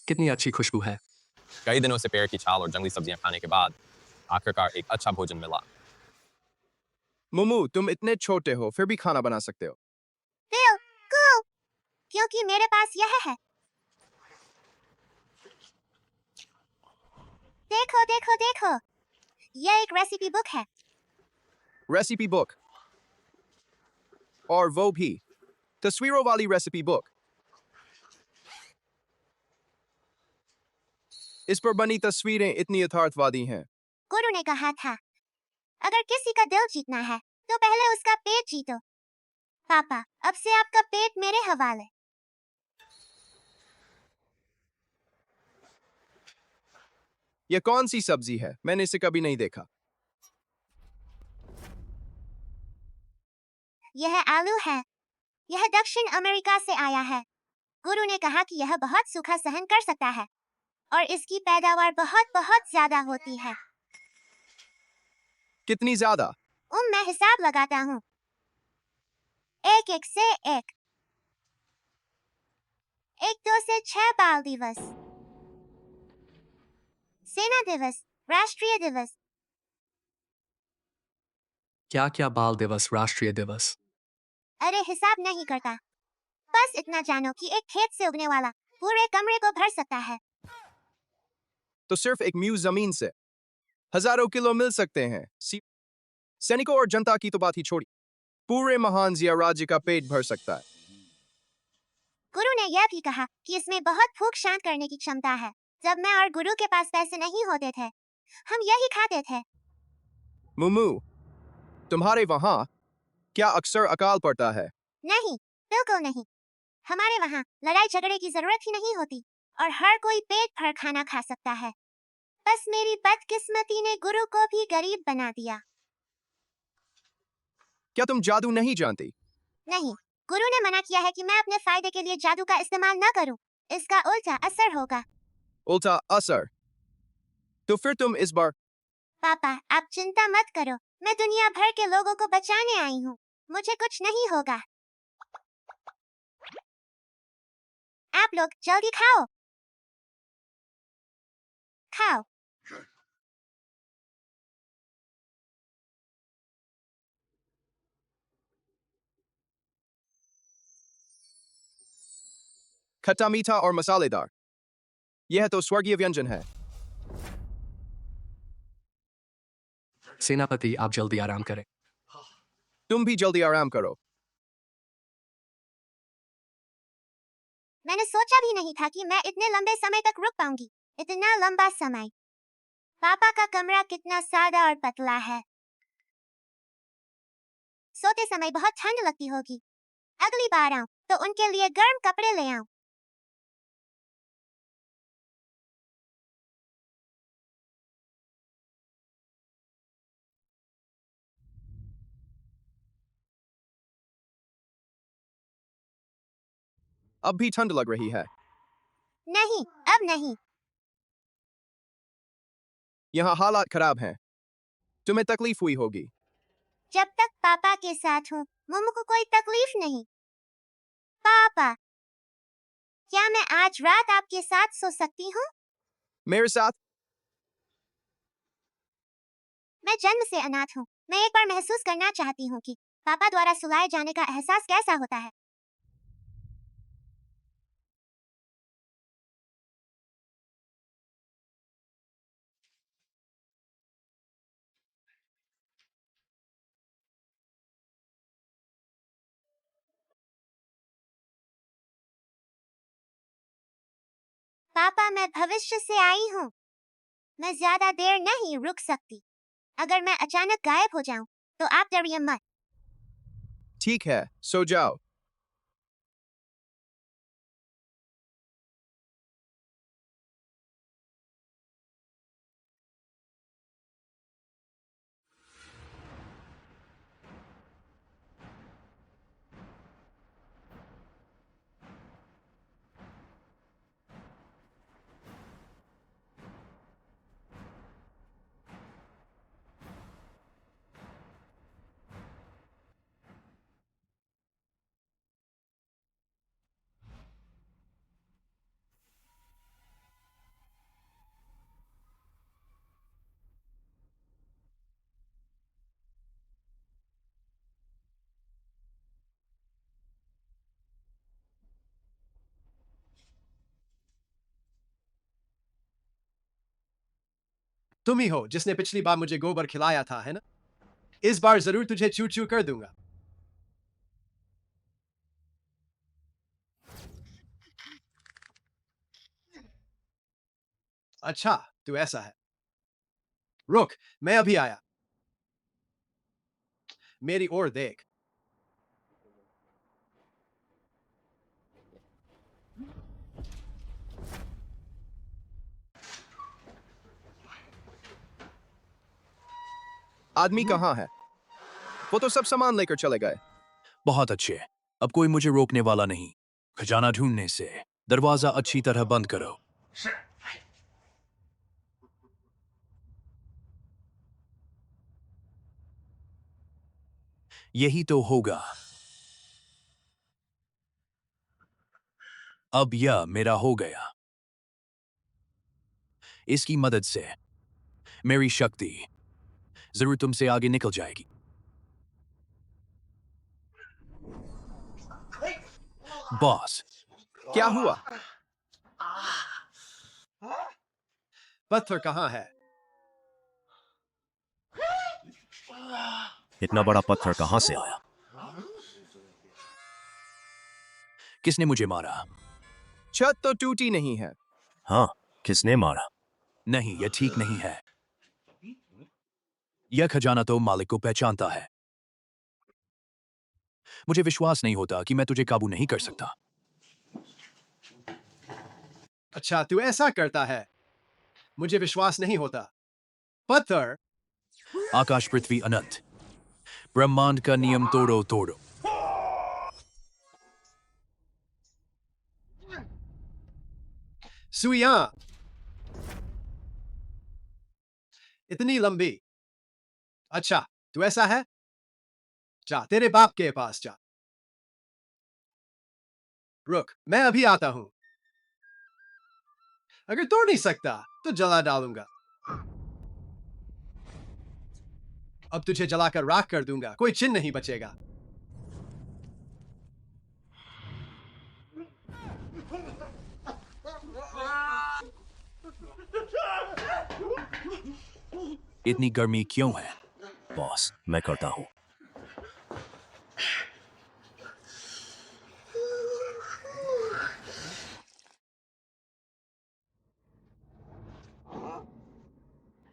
कितनी अच्छी खुशबू है। कई दिनों से पेड़ की छाल और जंगली सब्जियां खाने के बाद आखिरकार एक अच्छा भोजन मिला। मुमू, तुम इतने छोटे हो फिर भी खाना बना सकते हो। बिल्कुल, क्योंकि मेरे पास यह है। देखो देखो देखो, यह एक रेसिपी बुक है। Recipe book? और वो भी तस्वीरों वाली रेसिपी बुक। इस पर बनी तस्वीरें इतनी यथार्थवादी हैं। गुरु ने कहा था, अगर किसी का दिल जीतना है तो पहले उसका पेट जीतो। पापा, अब से आपका पेट मेरे हवाले। यह कौन सी सब्जी है? मैंने इसे कभी नहीं देखा। यह आलू है। यह दक्षिण अमेरिका से आया है। गुरु ने कहा कि यह बहुत सूखा सहन कर सकता है और इसकी पैदावार बहुत बहुत ज्यादा होती है। कितनी ज्यादा? मैं हिसाब लगाता हूँ। एक एक से एक। 1-2 से 6 बाल दिवस, सेना दिवस, राष्ट्रीय दिवस। क्या क्या बाल दिवस, राष्ट्रीय दिवस? अरे हिसाब नहीं करता, बस इतना जानो कि एक खेत से उगने वाला पूरे कमरे को भर सकता है। तो सिर्फ एक म्यूज जमीन से हजारों किलो मिल सकते हैं। सैनिकों और जनता की तो बात ही छोड़ी, पूरे महान जिया राज्य का पेट भर सकता है। गुरु ने यह भी कहा कि इसमें बहुत भूख शांत करने की क्षमता है। जब मैं और गुरु के पास पैसे नहीं होते थे, हम यही खाते थे। मुमू, तुम्हारे वहां क्या अक्सर अकाल पड़ता है? नहीं, बिल्कुल नहीं। हमारे वहाँ लड़ाई झगड़े की जरूरत ही नहीं होती और हर कोई पेट भर खाना खा सकता है। बस मेरी बदकिस्मती ने गुरु को भी गरीब बना दिया। क्या तुम जादू नहीं जानती? नहीं, गुरु ने मना किया है कि मैं अपने फायदे के लिए जादू का इस्तेमाल न करूं। इसका उल्टा असर होगा। उल्टा असर? तो फिर तुम इस बार? पापा, आप चिंता मत करो, मैं दुनिया भर के लोगों को बचाने आई हूँ। मुझे कुछ नहीं होगा। आप लोग जल्दी खाओ। खाओ। खट्टा मीठा और मसालेदार, यह तो स्वर्गीय व्यंजन है। सेनापति, आप जल्दी आराम करें। तुम भी जल्दी आराम करो। मैंने सोचा भी नहीं था कि मैं इतने लंबे समय तक रुक पाऊंगी। इतना लंबा समय। पापा का कमरा कितना सादा और पतला है। सोते समय बहुत ठंड लगती होगी। अगली बार आऊं तो उनके लिए गर्म कपड़े ले आऊं। अब भी ठंड लग रही है। नहीं, अब नहीं। यहाँ हालात खराब हैं। तुम्हें तकलीफ हुई होगी। जब तक पापा के साथ हूँ, मम्मू को कोई तकलीफ नहीं। पापा, क्या मैं आज रात आपके साथ सो सकती हूँ? मेरे साथ? मैं जन्म से अनाथ हूँ। मैं एक बार महसूस करना चाहती हूँ कि पापा द्वारा सुलाए जाने का एहसास कैसा होता है। पापा, मैं भविष्य से आई हूँ। मैं ज्यादा देर नहीं रुक सकती। अगर मैं अचानक गायब हो जाऊं, तो आप डरिए मत। ठीक है, सो जाओ। तुम ही हो जिसने पिछली बार मुझे गोबर खिलाया था, है ना? इस बार जरूर तुझे चू चू कर दूंगा। अच्छा, तू ऐसा है। रुक, मैं अभी आया। मेरी ओर देख। आदमी कहाँ है? वो तो सब सामान लेकर चले गए। बहुत अच्छे। अब कोई मुझे रोकने वाला नहीं। खजाना ढूंढने से दरवाजा अच्छी तरह बंद करो। यही तो होगा। अब यह मेरा हो गया। इसकी मदद से मेरी शक्ति जरूर तुमसे आगे निकल जाएगी। बॉस, क्या हुआ? पत्थर कहाँ है? इतना बड़ा पत्थर कहाँ से आया? किसने मुझे मारा? छत तो टूटी नहीं है। हाँ, किसने मारा? नहीं, यह ठीक नहीं है। यह खजाना तो मालिक को पहचानता है। मुझे विश्वास नहीं होता कि मैं तुझे काबू नहीं कर सकता। अच्छा, तू ऐसा करता है। मुझे विश्वास नहीं होता। पत्थर। आकाश, पृथ्वी, अनंत, ब्रह्मांड का नियम तोड़ो तोड़ो। सुइयां इतनी लंबी। अच्छा, तू ऐसा है। जा तेरे बाप के पास जा। रुक, मैं अभी आता हूं। अगर तोड़ नहीं सकता तो जला डालूंगा। अब तुझे जलाकर राख कर दूंगा। कोई चिन्ह नहीं बचेगा। इतनी गर्मी क्यों है? बॉस, मैं करता हूँ।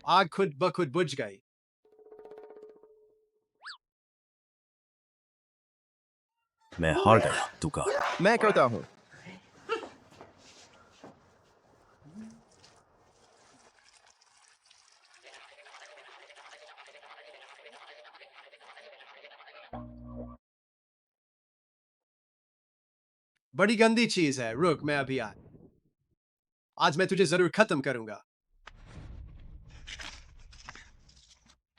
आग खुद ब खुद बुझ गई। मैं हार गया, तू कर। मैं करता हूँ। बड़ी गंदी चीज है, रुक मैं अभी आ। आज मैं तुझे जरूर खत्म करूंगा।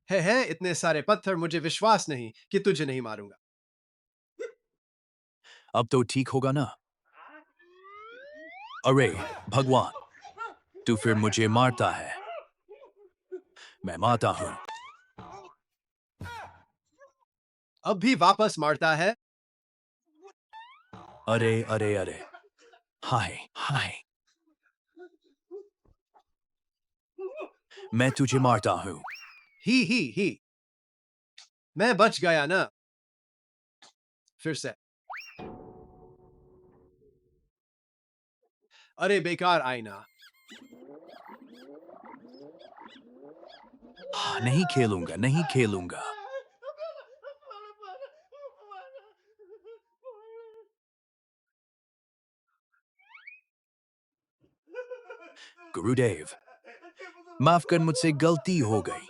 है इतने सारे पत्थर, मुझे विश्वास नहीं कि तुझे नहीं मारूंगा। अब तो ठीक होगा ना? अरे भगवान, तू फिर मुझे मारता है। मैं मारता हूं। अब भी वापस मारता है। अरे अरे अरे, हाय हाय, मैं तुझे मारता हूं। ही मैं बच गया ना। फिर से। अरे बेकार आईना। नहीं खेलूंगा, नहीं खेलूंगा। गुरुदेव, माफ कर, मुझसे गलती हो गई।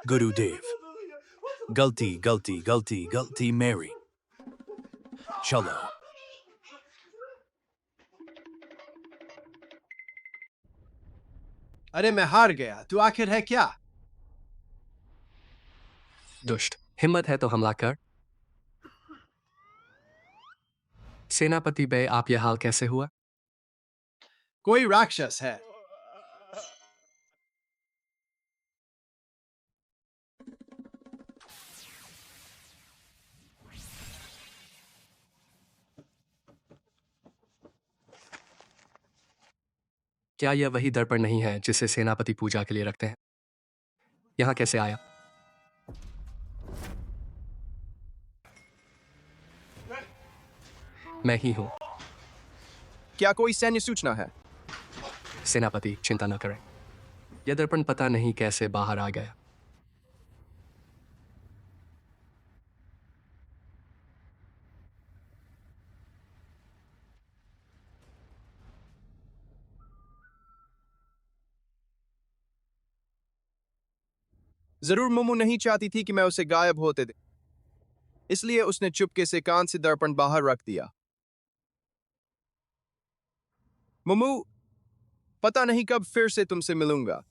गुरुदेव, गलती गलती गलती गलती मेरी। चलो। अरे मैं हार गया, तू आखिर है क्या? दुष्ट, हिम्मत है तो हमला कर। सेनापति बे, आप यह हाल कैसे हुआ? कोई राक्षस है। क्या यह वही दर्पण नहीं है जिसे सेनापति पूजा के लिए रखते हैं? यहां कैसे आया? मैं ही हूं। क्या कोई सैन्य सूचना है? सेनापति, चिंता न करें। यह दर्पण पता नहीं कैसे बाहर आ गया। जरूर मुमु नहीं चाहती थी कि मैं उसे गायब होते दे, इसलिए उसने चुपके से कान से दर्पण बाहर रख दिया। मुमु, पता नहीं कब फिर से तुमसे मिलूंगा।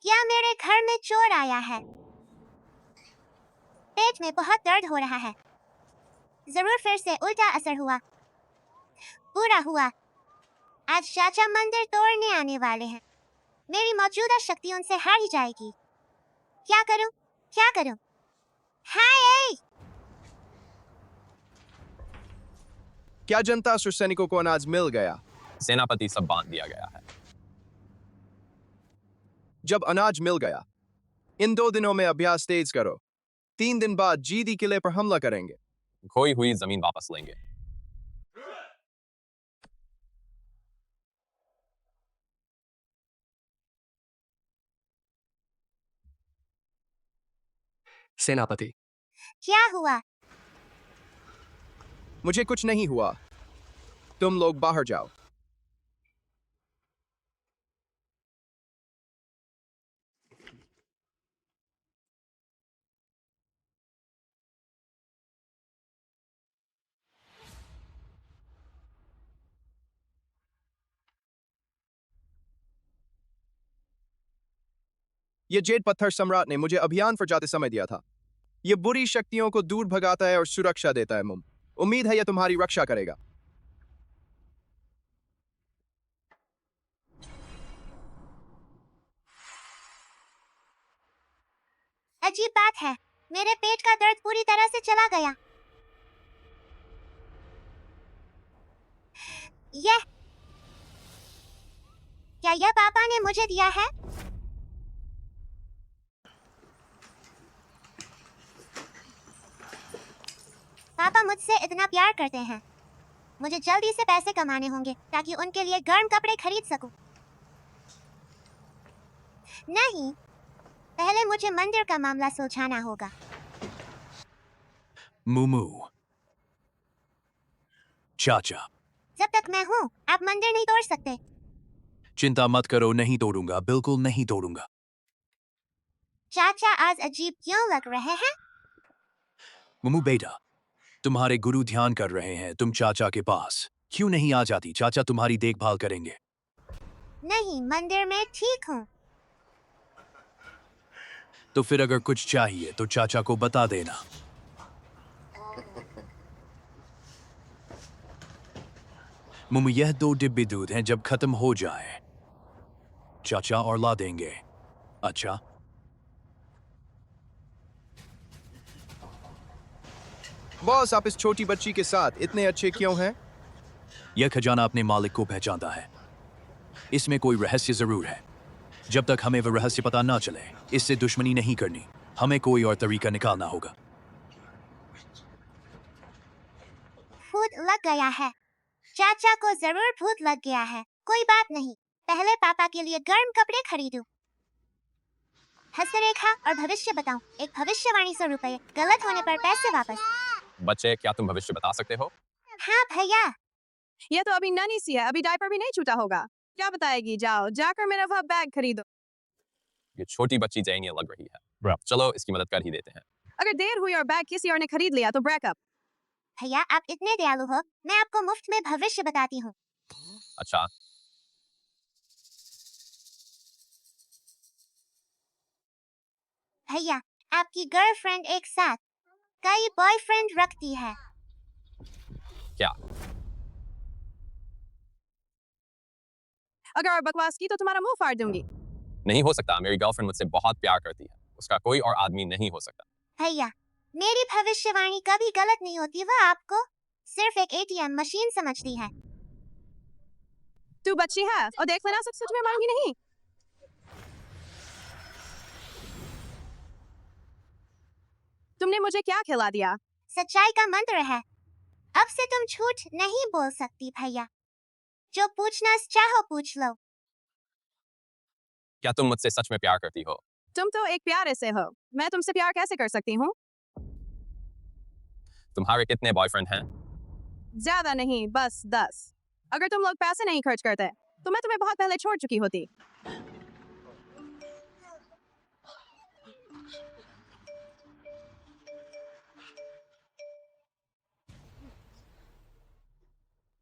क्या मेरे घर में चोर आया है? पेट में बहुत दर्द हो रहा है। जरूर फिर से उल्टा असर हुआ। पूरा हुआ। आज चाचा मंदिर तोड़ने आने वाले हैं। मेरी मौजूदा शक्ति उनसे हार ही जाएगी। क्या करूं? क्या करूं? हाय! क्या जनतासुर सैनिकों को अनाज मिल गया? सेनापति, सब बांध दिया गया है। जब अनाज मिल गया, इन 2 दिनों में अभ्यास तेज करो। 3 दिन बाद जीदी किले पर हमला करेंगे। खोई हुई जमीन वापस लेंगे। सेनापति, क्या हुआ? मुझे कुछ नहीं हुआ। तुम लोग बाहर जाओ। ये जेड पत्थर सम्राट ने मुझे अभियान पर जाते समय दिया था। ये बुरी शक्तियों को दूर भगाता है और सुरक्षा देता है। मुम, उम्मीद है यह तुम्हारी रक्षा करेगा। अजीब बात है, मेरे पेट का दर्द पूरी तरह से चला गया। क्या यह पापा ने मुझे दिया है? पापा मुझसे इतना प्यार करते हैं। मुझे जल्दी से पैसे कमाने होंगे ताकि उनके लिए गर्म कपड़े खरीद सकूं। नहीं, पहले मुझे मंदिर का मामला सुलझाना होगा। मुमु, चाचा, जब तक मैं हूँ, आप मंदिर नहीं तोड़ सकते। चिंता मत करो, नहीं तोड़ूंगा, बिल्कुल नहीं तोड़ूंगा। चाचा आज अजीब क्यों लग रहे हैं? मुमू बेटा, तुम्हारे गुरु ध्यान कर रहे हैं, तुम चाचा के पास क्यों नहीं आ जाती? चाचा तुम्हारी देखभाल करेंगे। नहीं, मंदिर में ठीक हूँ। तो फिर अगर कुछ चाहिए तो चाचा को बता देना। मुमू यह 2 डिब्बे दूध हैं, जब खत्म हो जाए चाचा और ला देंगे। अच्छा, बॉस, आप इस छोटी बच्ची के साथ इतने अच्छे क्यों हैं? यह खजाना अपने मालिक को पहचानता है। इसमें कोई रहस्य जरूर है। जब तक हमें वह रहस्य पता ना चले, इससे दुश्मनी नहीं करनी। हमें कोई और तरीका निकालना होगा। भूत लग गया है। चाचा को जरूर भूत लग गया है। कोई बात नहीं, पहले पापा के लिए गर्म कपड़े खरीदूं। हस्तरेखा और भविष्य बताऊं। एक भविष्यवाणी 100 रुपए, गलत होने पर पैसे वापस। बच्चे, क्या तुम भविष्य बता सकते हो? हाँ भैया। यह तो अभी नन्ही सी है, अभी डायपर भी नहीं छूटा होगा। क्या बताएगी? जाओ जाकर मेरा वह बैग खरीदो। ये छोटी बच्ची जैनिया लग रही है। चलो इसकी मदद कर ही देते हैं। अगर देर हुई और बैग किसी और ने खरीद लिया तो ब्रेकअप। भैया आप इतने दयालु हो, मैं आपको मुफ्त में भविष्य बताती हूँ। अच्छा, भैया आपकी गर्लफ्रेंड एक साथ कई बॉयफ्रेंड रखती है। क्या? अगर और बकवास की तो तुम्हारा मुंह फाड़ दूंगी। नहीं हो सकता, मेरी गर्लफ्रेंड मुझसे बहुत प्यार करती है। उसका कोई और आदमी नहीं हो सकता। भैया मेरी भविष्यवाणी कभी गलत नहीं होती, वह आपको सिर्फ एक ATM मशीन समझती है। तू बच्ची है और देख लेना, सच में मांगी नहीं। तुमने मुझे क्या खिला दिया? सच्चाई का मंत्र है। अब से तुम झूठ नहीं बोल सकती भैया। जो पूछना चाहो पूछ लो। क्या तुम मुझसे सच में प्यार करती हो? तुम तो एक प्यारे से हो, मैं तुमसे प्यार कैसे कर सकती हूँ? तुम्हारे कितने बॉयफ्रेंड हैं? ज्यादा नहीं, बस 10। अगर तुम लोग पैसे नहीं खर्च करते तो मैं तुम्हें बहुत पहले छोड़ चुकी होती।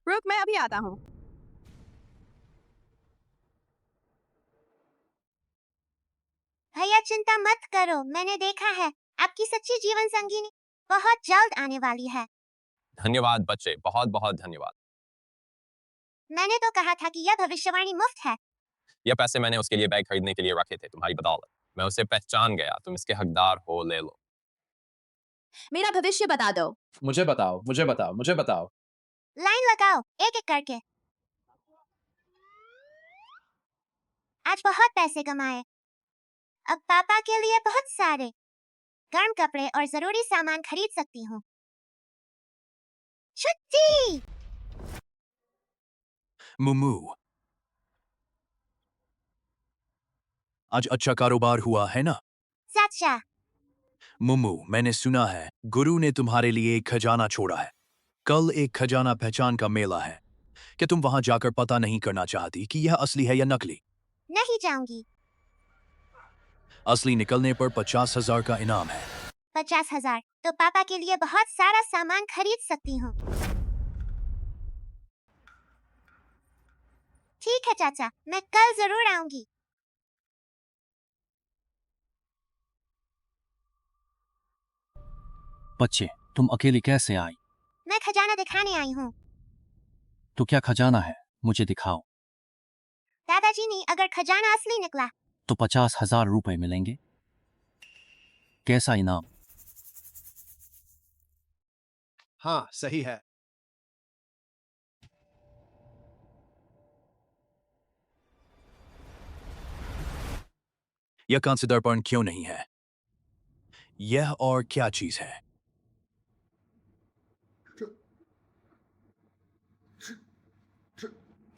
रुक, मैं अभी आता हूँ। भैया चिंता मत करो, मैंने देखा है आपकी सच्ची जीवन संगिनी बहुत जल्द आने वाली है। धन्यवाद बच्चे, बहुत बहुत धन्यवाद। मैंने तो कहा था कि यह भविष्यवाणी मुफ्त है। यह पैसे मैंने उसके लिए बैग खरीदने के लिए रखे थे, तुम्हारी बदौलत। मैं उसे पहचान गया, तुम इसके हकदार हो, ले लो। मेरा भविष्य बता दो। मुझे बताओ, मुझे बताओ, मुझे बताओ। लाइन लगाओ एक एक करके। आज बहुत पैसे कमाए। अब पापा के लिए बहुत सारे गर्म कपड़े और जरूरी सामान खरीद सकती हूँ। छुट्टी। मुमू, आज अच्छा कारोबार हुआ है ना? चाचा मुमू, मैंने सुना है गुरु ने तुम्हारे लिए एक खजाना छोड़ा है। कल एक खजाना पहचान का मेला है। क्या तुम वहां जाकर पता नहीं करना चाहती कि यह असली है या नकली? नहीं जाऊंगी। असली निकलने पर 50,000 का इनाम है। 50,000 तो पापा के लिए बहुत सारा सामान खरीद सकती हूँ। ठीक है चाचा, मैं कल जरूर आऊंगी। बच्चे, तुम अकेली कैसे आई? मैं खजाना दिखाने आई हूँ। तो क्या खजाना है, मुझे दिखाओ। दादाजी ने अगर खजाना असली निकला तो 50,000 रुपए मिलेंगे। कैसा इनाम? हाँ सही है। यह कांच से दर्पण क्यों नहीं है? यह और क्या चीज है?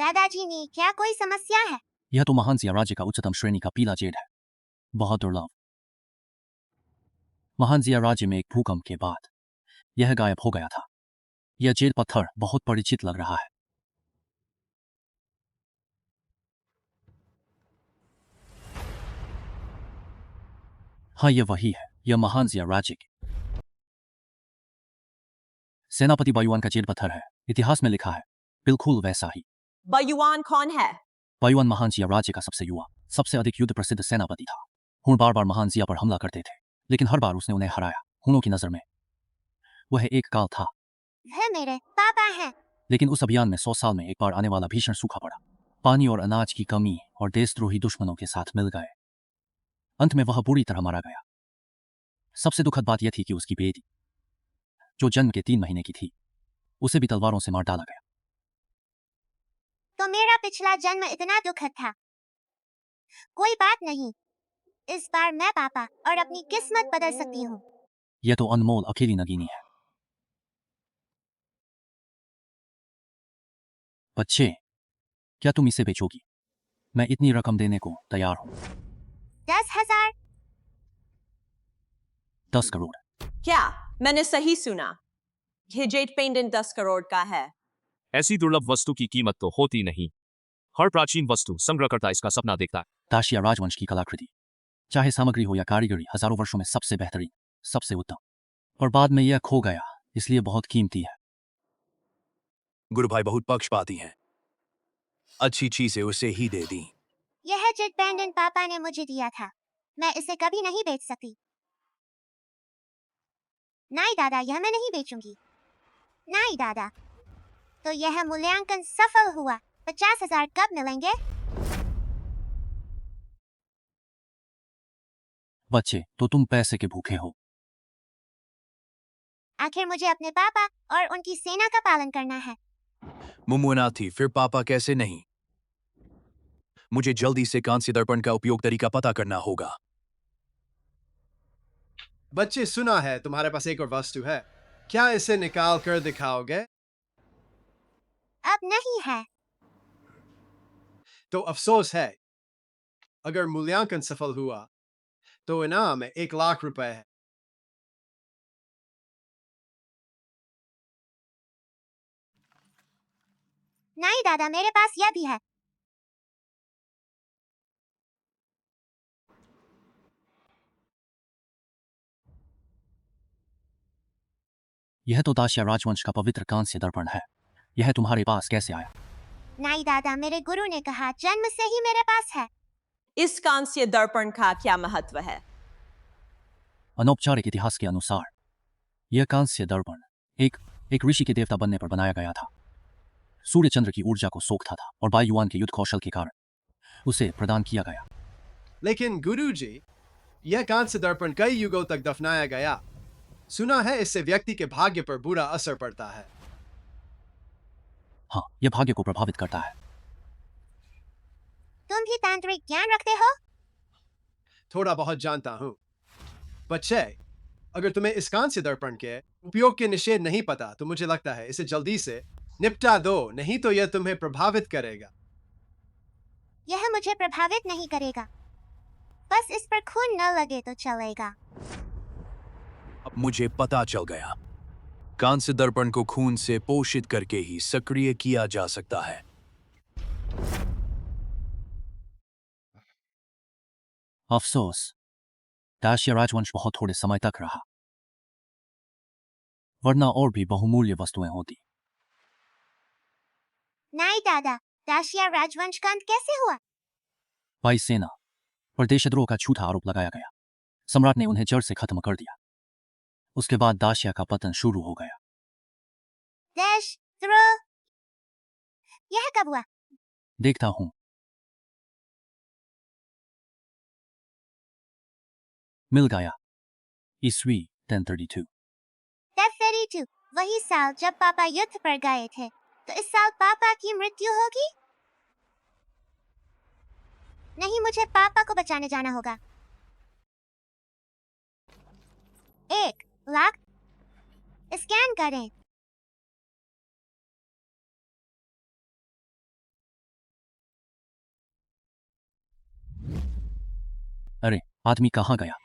दादाजी ने क्या कोई समस्या है? यह तो महानसिया राज्य का उच्चतम श्रेणी का पीला जेड है, बहुत दुर्लभ। महानसिया राज्य में एक भूकंप के बाद यह गायब हो गया था। यह जेड पत्थर बहुत परिचित लग रहा है। हाँ, ये वही है। यह महान जिया राज्य की सेनापति बायुआन का जेल पत्थर है। इतिहास में लिखा है, बिल्कुल वैसा ही। बायुआन कौन है? बायुआन महान जिया राज्य का सबसे युवा, सबसे अधिक युद्ध प्रसिद्ध सेनापति था। हुन बार बार महान जिया पर हमला करते थे, लेकिन हर बार उसने उन्हें हराया। हुनों की नजर में वह एक काल था, वह मेरे पापा हैं। लेकिन उस अभियान में 100 साल में एक बार आने वाला भीषण सूखा पड़ा। पानी और अनाज की कमी और देशद्रोही दुश्मनों के साथ मिल गए। अंत में वह बुरी तरह मारा गया। सबसे दुखद बात यह थी कि उसकी बेटी, जो जन्म के 3 महीने की थी, उसे भी तलवारों से मार डाला गया। तो मेरा पिछला जन्म इतना दुखद था। कोई बात नहीं, इस बार मैं पापा और अपनी किस्मत बदल सकती हूँ। यह तो अनमोल अकेली नगीनी है। बच्चे, क्या तुम इसे बेचोगी? मैं इतनी रकम देने को तैयार हूं। 10,000? 10 करोड़। क्या मैंने सही सुना? ये जेट पेंडेंट 10 करोड़ का है। ऐसी दुर्लभ वस्तु की कीमत तो होती नहीं। हर प्राचीन वस्तु संग्रहकर्ता इसका सपना देखता है। दाशिया राजवंश की कलाकृति, चाहे सामग्री हो या कारीगरी, हजारों वर्षों में सबसे बेहतरीन, सबसे उत्तम। और बाद में यह खो गया, इसलिए बहुत कीमती है। गुरु भाई बहुत पक्षपाती हैं। अच्छी चीजें उसे ही दे दी। यह जेट पेंडेंट पापा ने मुझे दिया था। मैं इसे कभी नहीं बेच सकती। नहीं दादा, यह मैं नहीं बेचूंगी। नहीं दादा। तो यह मूल्यांकन सफल हुआ। 50,000 कब मिलेंगे? बच्चे, तो तुम पैसे के भूखे हो। आखिर मुझे अपने पापा और उनकी सेना का पालन करना है। मुमुना थी, फिर पापा कैसे नहीं? मुझे जल्दी से कांस्य दर्पण का उपयोग तरीका पता करना होगा। बच्चे, सुना है तुम्हारे पास एक और वस्तु है। क्या इसे निकाल कर दिखाओगे? अब नहीं है। तो अफसोस है। अगर मूल्यांकन सफल हुआ तो इनाम 1,00,000 रुपए है। नहीं दादा, मेरे पास यह भी है। यह तो दाशिया राजवंश का पवित्र कांस्य दर्पण है। यह तुम्हारे पास कैसे आया? नहीं दादा, मेरे गुरु ने कहा, जन्म से ही मेरे पास है। इस कांस्य दर्पण का क्या महत्व है? अनौपचारिक इतिहास के अनुसार यह कांस्य दर्पण एक ऋषि के देवता बनने पर बनाया गया था। सूर्य चंद्र की ऊर्जा को सोखता था और बायुआन के युद्ध कौशल के कारण उसे प्रदान किया गया। लेकिन गुरुजी, यह कांस्य दर्पण कई युगों तक दफनाया गया। सुना है इससे व्यक्ति के भाग्य पर बुरा असर पड़ता है। हाँ, यह भाग्य को प्रभावित करता है। तुम भी तांत्रिक ज्ञान रखते हो? थोड़ा बहुत जानता हूँ। बच्चे, अगर तुम्हें इस कांस्य दर्पण के उपयोग के निषेध नहीं पता तो मुझे लगता है इसे जल्दी से निपटा दो, नहीं तो यह तुम्हें प्रभावित करेगा। यह मुझे प्रभावित नहीं करेगा। बस इस पर खून न लगे तो चलेगा। अब मुझे पता चल गया। कांस्य दर्पण को खून से पोषित करके ही सक्रिय किया जा सकता है। अफसोस, दाशिया राजवंश बहुत थोड़े समय तक रहा, वरना और भी बहुमूल्य वस्तुएं होती। नहीं दादा, दाशिया राजवंश का अंत कैसे हुआ? वायुसेना पर देशद्रोह का झूठा आरोप लगाया गया। सम्राट ने उन्हें जड़ से खत्म कर दिया। उसके बाद दाशिया का पतन शुरू हो गया। देशद्रोह? यह कब हुआ? देखता हूं। मिल गया। ईस्वी 1032। 1032, वही साल जब पापा युद्ध पर गए थे। तो इस साल पापा की मृत्यु होगी? नहीं, मुझे पापा को बचाने जाना होगा। 1,00,000 स्कैन करें। अरे, आदमी कहाँ गया?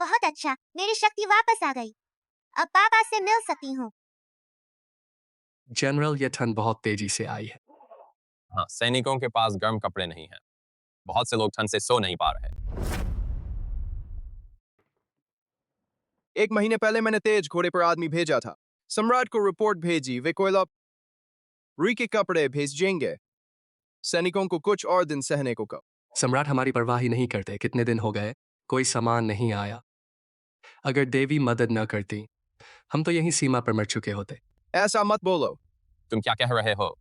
बहुत अच्छा, मेरी शक्ति वापस आ गई। अब पापा से मिल सकती हूँ। जनरल, यह ठंड बहुत तेजी से आई है। हाँ, सैनिकों के पास गर्म कपड़े नहीं हैं। बहुत से लोग ठंड से सो नहीं पा रहे। एक महीने पहले मैंने तेज घोड़े पर आदमी भेजा था। सम्राट को रिपोर्ट भेजी, वे कोयला री के कपड़े भेजेंगे। सैनिकों को कुछ और दिन सहने को कहो। सम्राट हमारी परवाह ही नहीं करते। कितने दिन हो गए, कोई सामान नहीं आया। अगर देवी मदद न करती, हम तो यहीं सीमा पर मर चुके होते। ऐसा मत बोलो। तुम क्या कह रहे हो?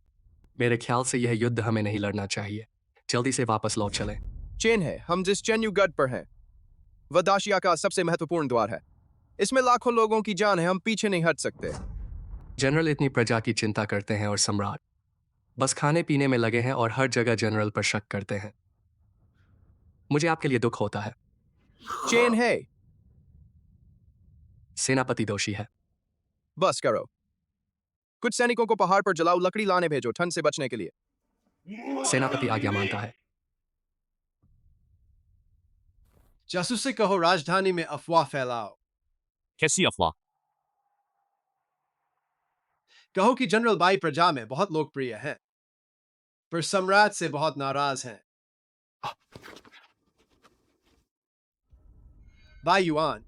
मेरे ख्याल से यह युद्ध हमें नहीं लड़ना चाहिए। जल्दी से वापस लौट चलें। चेन है, हम जिस चेन्युगढ़ पर हैं वह दाशिया का सबसे महत्वपूर्ण द्वार है। इसमें लाखों लोगों की जान है, हम पीछे नहीं हट सकते। जनरल इतनी प्रजा की चिंता करते हैं और सम्राट बस खाने पीने में लगे हैं और हर जगह जनरल पर शक करते हैं। मुझे आपके लिए दुख होता है। चेन है, सेनापति दोषी है। बस करो। कुछ सैनिकों को पहाड़ पर जलाओ, लकड़ी लाने भेजो ठंड से बचने के लिए। सेनापति आज्ञा मानता है। जासूस से कहो राजधानी में अफवाह फैलाओ। कैसी अफवाह? कहो कि जनरल बाई प्रजा में बहुत लोकप्रिय हैं, पर सम्राट से बहुत नाराज हैं। बाई युआन,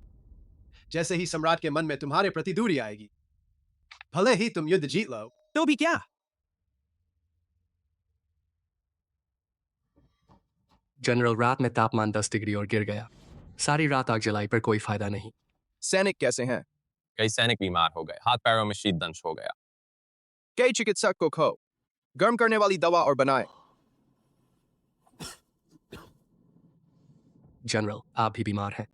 जैसे ही सम्राट के मन में तुम्हारे प्रति दूरी आएगी, भले ही तुम युद्ध जीत लो, तो भी क्या? जनरल, रात में तापमान 10 डिग्री और गिर गया। सारी रात आग जलाई पर कोई फायदा नहीं। सैनिक कैसे हैं? कई सैनिक बीमार हो गए, हाथ पैरों में शीत दंश हो गया। कई चिकित्सक को खो, गर्म करने वाली दवा और बनाए। जनरल, आप भी बीमार हैं।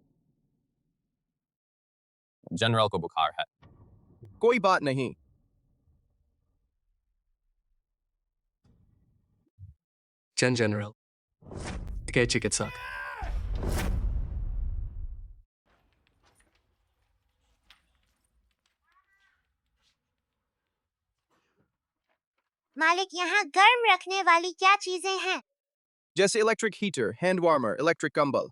जनरल को बुखार है। कोई बात नहीं। जनरल, के चिकित्सक। मालिक, यहाँ गर्म रखने वाली क्या चीजें हैं? जैसे electric heater, hand warmer, electric कंबल।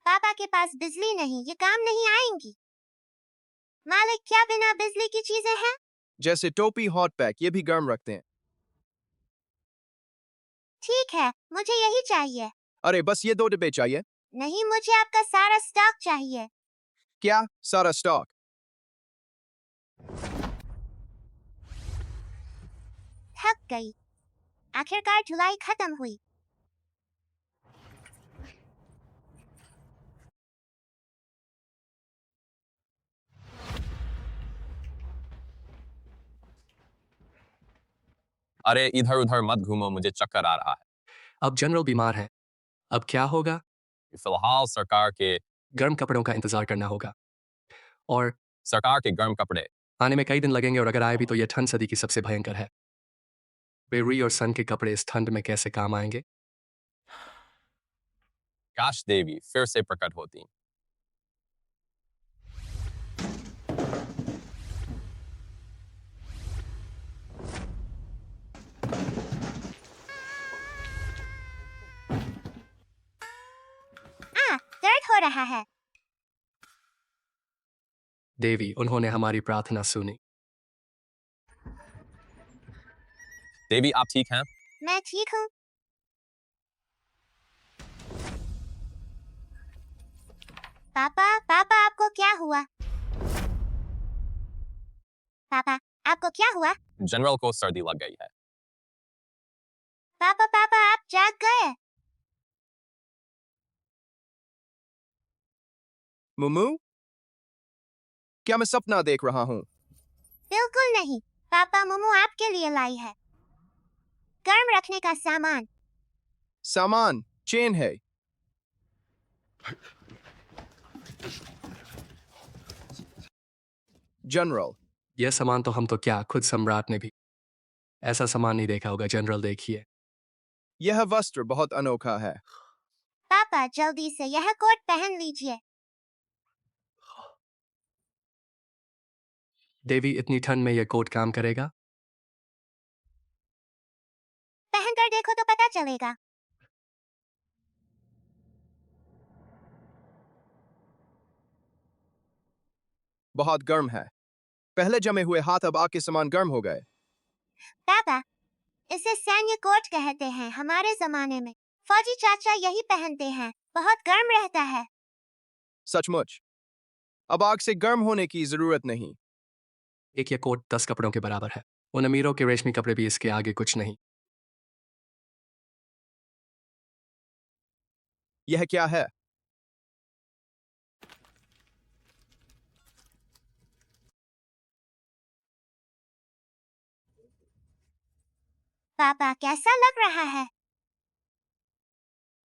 पापा के पास बिजली नहीं, ये काम नहीं आएंगी। मालिक, क्या बिना बिजली की चीजें हैं? जैसे टोपी, हॉट पैक, ये भी गर्म रखते हैं। ठीक है, मुझे यही चाहिए। अरे बस ये 2 डिब्बे चाहिए? नहीं, मुझे आपका सारा स्टॉक चाहिए। क्या सारा स्टॉक? थक गई। आखिरकार जुलाई खत्म हुई। अरे इधर उधर मत घूमो, मुझे चक्कर आ रहा है। अब जनरल बीमार है, अब क्या होगा? फिलहाल सरकार के गर्म कपड़ों का इंतजार करना होगा। और सरकार के गर्म कपड़े आने में कई दिन लगेंगे, और अगर आए भी तो यह ठंड सदी की सबसे भयंकर है। बेरी और सन के कपड़े इस ठंड में कैसे काम आएंगे? काश देवी फिर से प्रकट होती। दर्द हो रहा है। देवी, उन्होंने हमारी प्रार्थना सुनी। देवी, आप ठीक हैं? मैं ठीक हूँ। पापा, पापा, आपको क्या हुआ? पापा, आपको क्या हुआ? जनरल को सर्दी लग गई है। पापा, पापा, आप जाग गए। मुमू, क्या मैं सपना देख रहा हूँ? बिल्कुल नहीं पापा, मुमू आपके लिए लाई है गर्म रखने का सामान। सामान चेन है। जनरल, यह सामान तो हम तो क्या, खुद सम्राट ने भी ऐसा सामान नहीं देखा होगा। जनरल देखिए, यह वस्त्र बहुत अनोखा है। पापा, जल्दी से यह कोट पहन लीजिए। देवी, इतनी ठंड में यह कोट काम करेगा? पहनकर देखो तो पता चलेगा। बहुत गर्म है। पहले जमे हुए हाथ अब आग के समान गर्म हो गए। पापा, इसे सैन्य कोट कहते हैं। हमारे जमाने में फौजी चाचा यही पहनते हैं। बहुत गर्म रहता है। सचमुच? अब आग से गर्म होने की जरूरत नहीं। एक ये कोट 10 कपड़ों के बराबर है। उन अमीरों के रेशमी कपड़े भी इसके आगे कुछ नहीं। यह क्या है? पापा कैसा लग रहा है?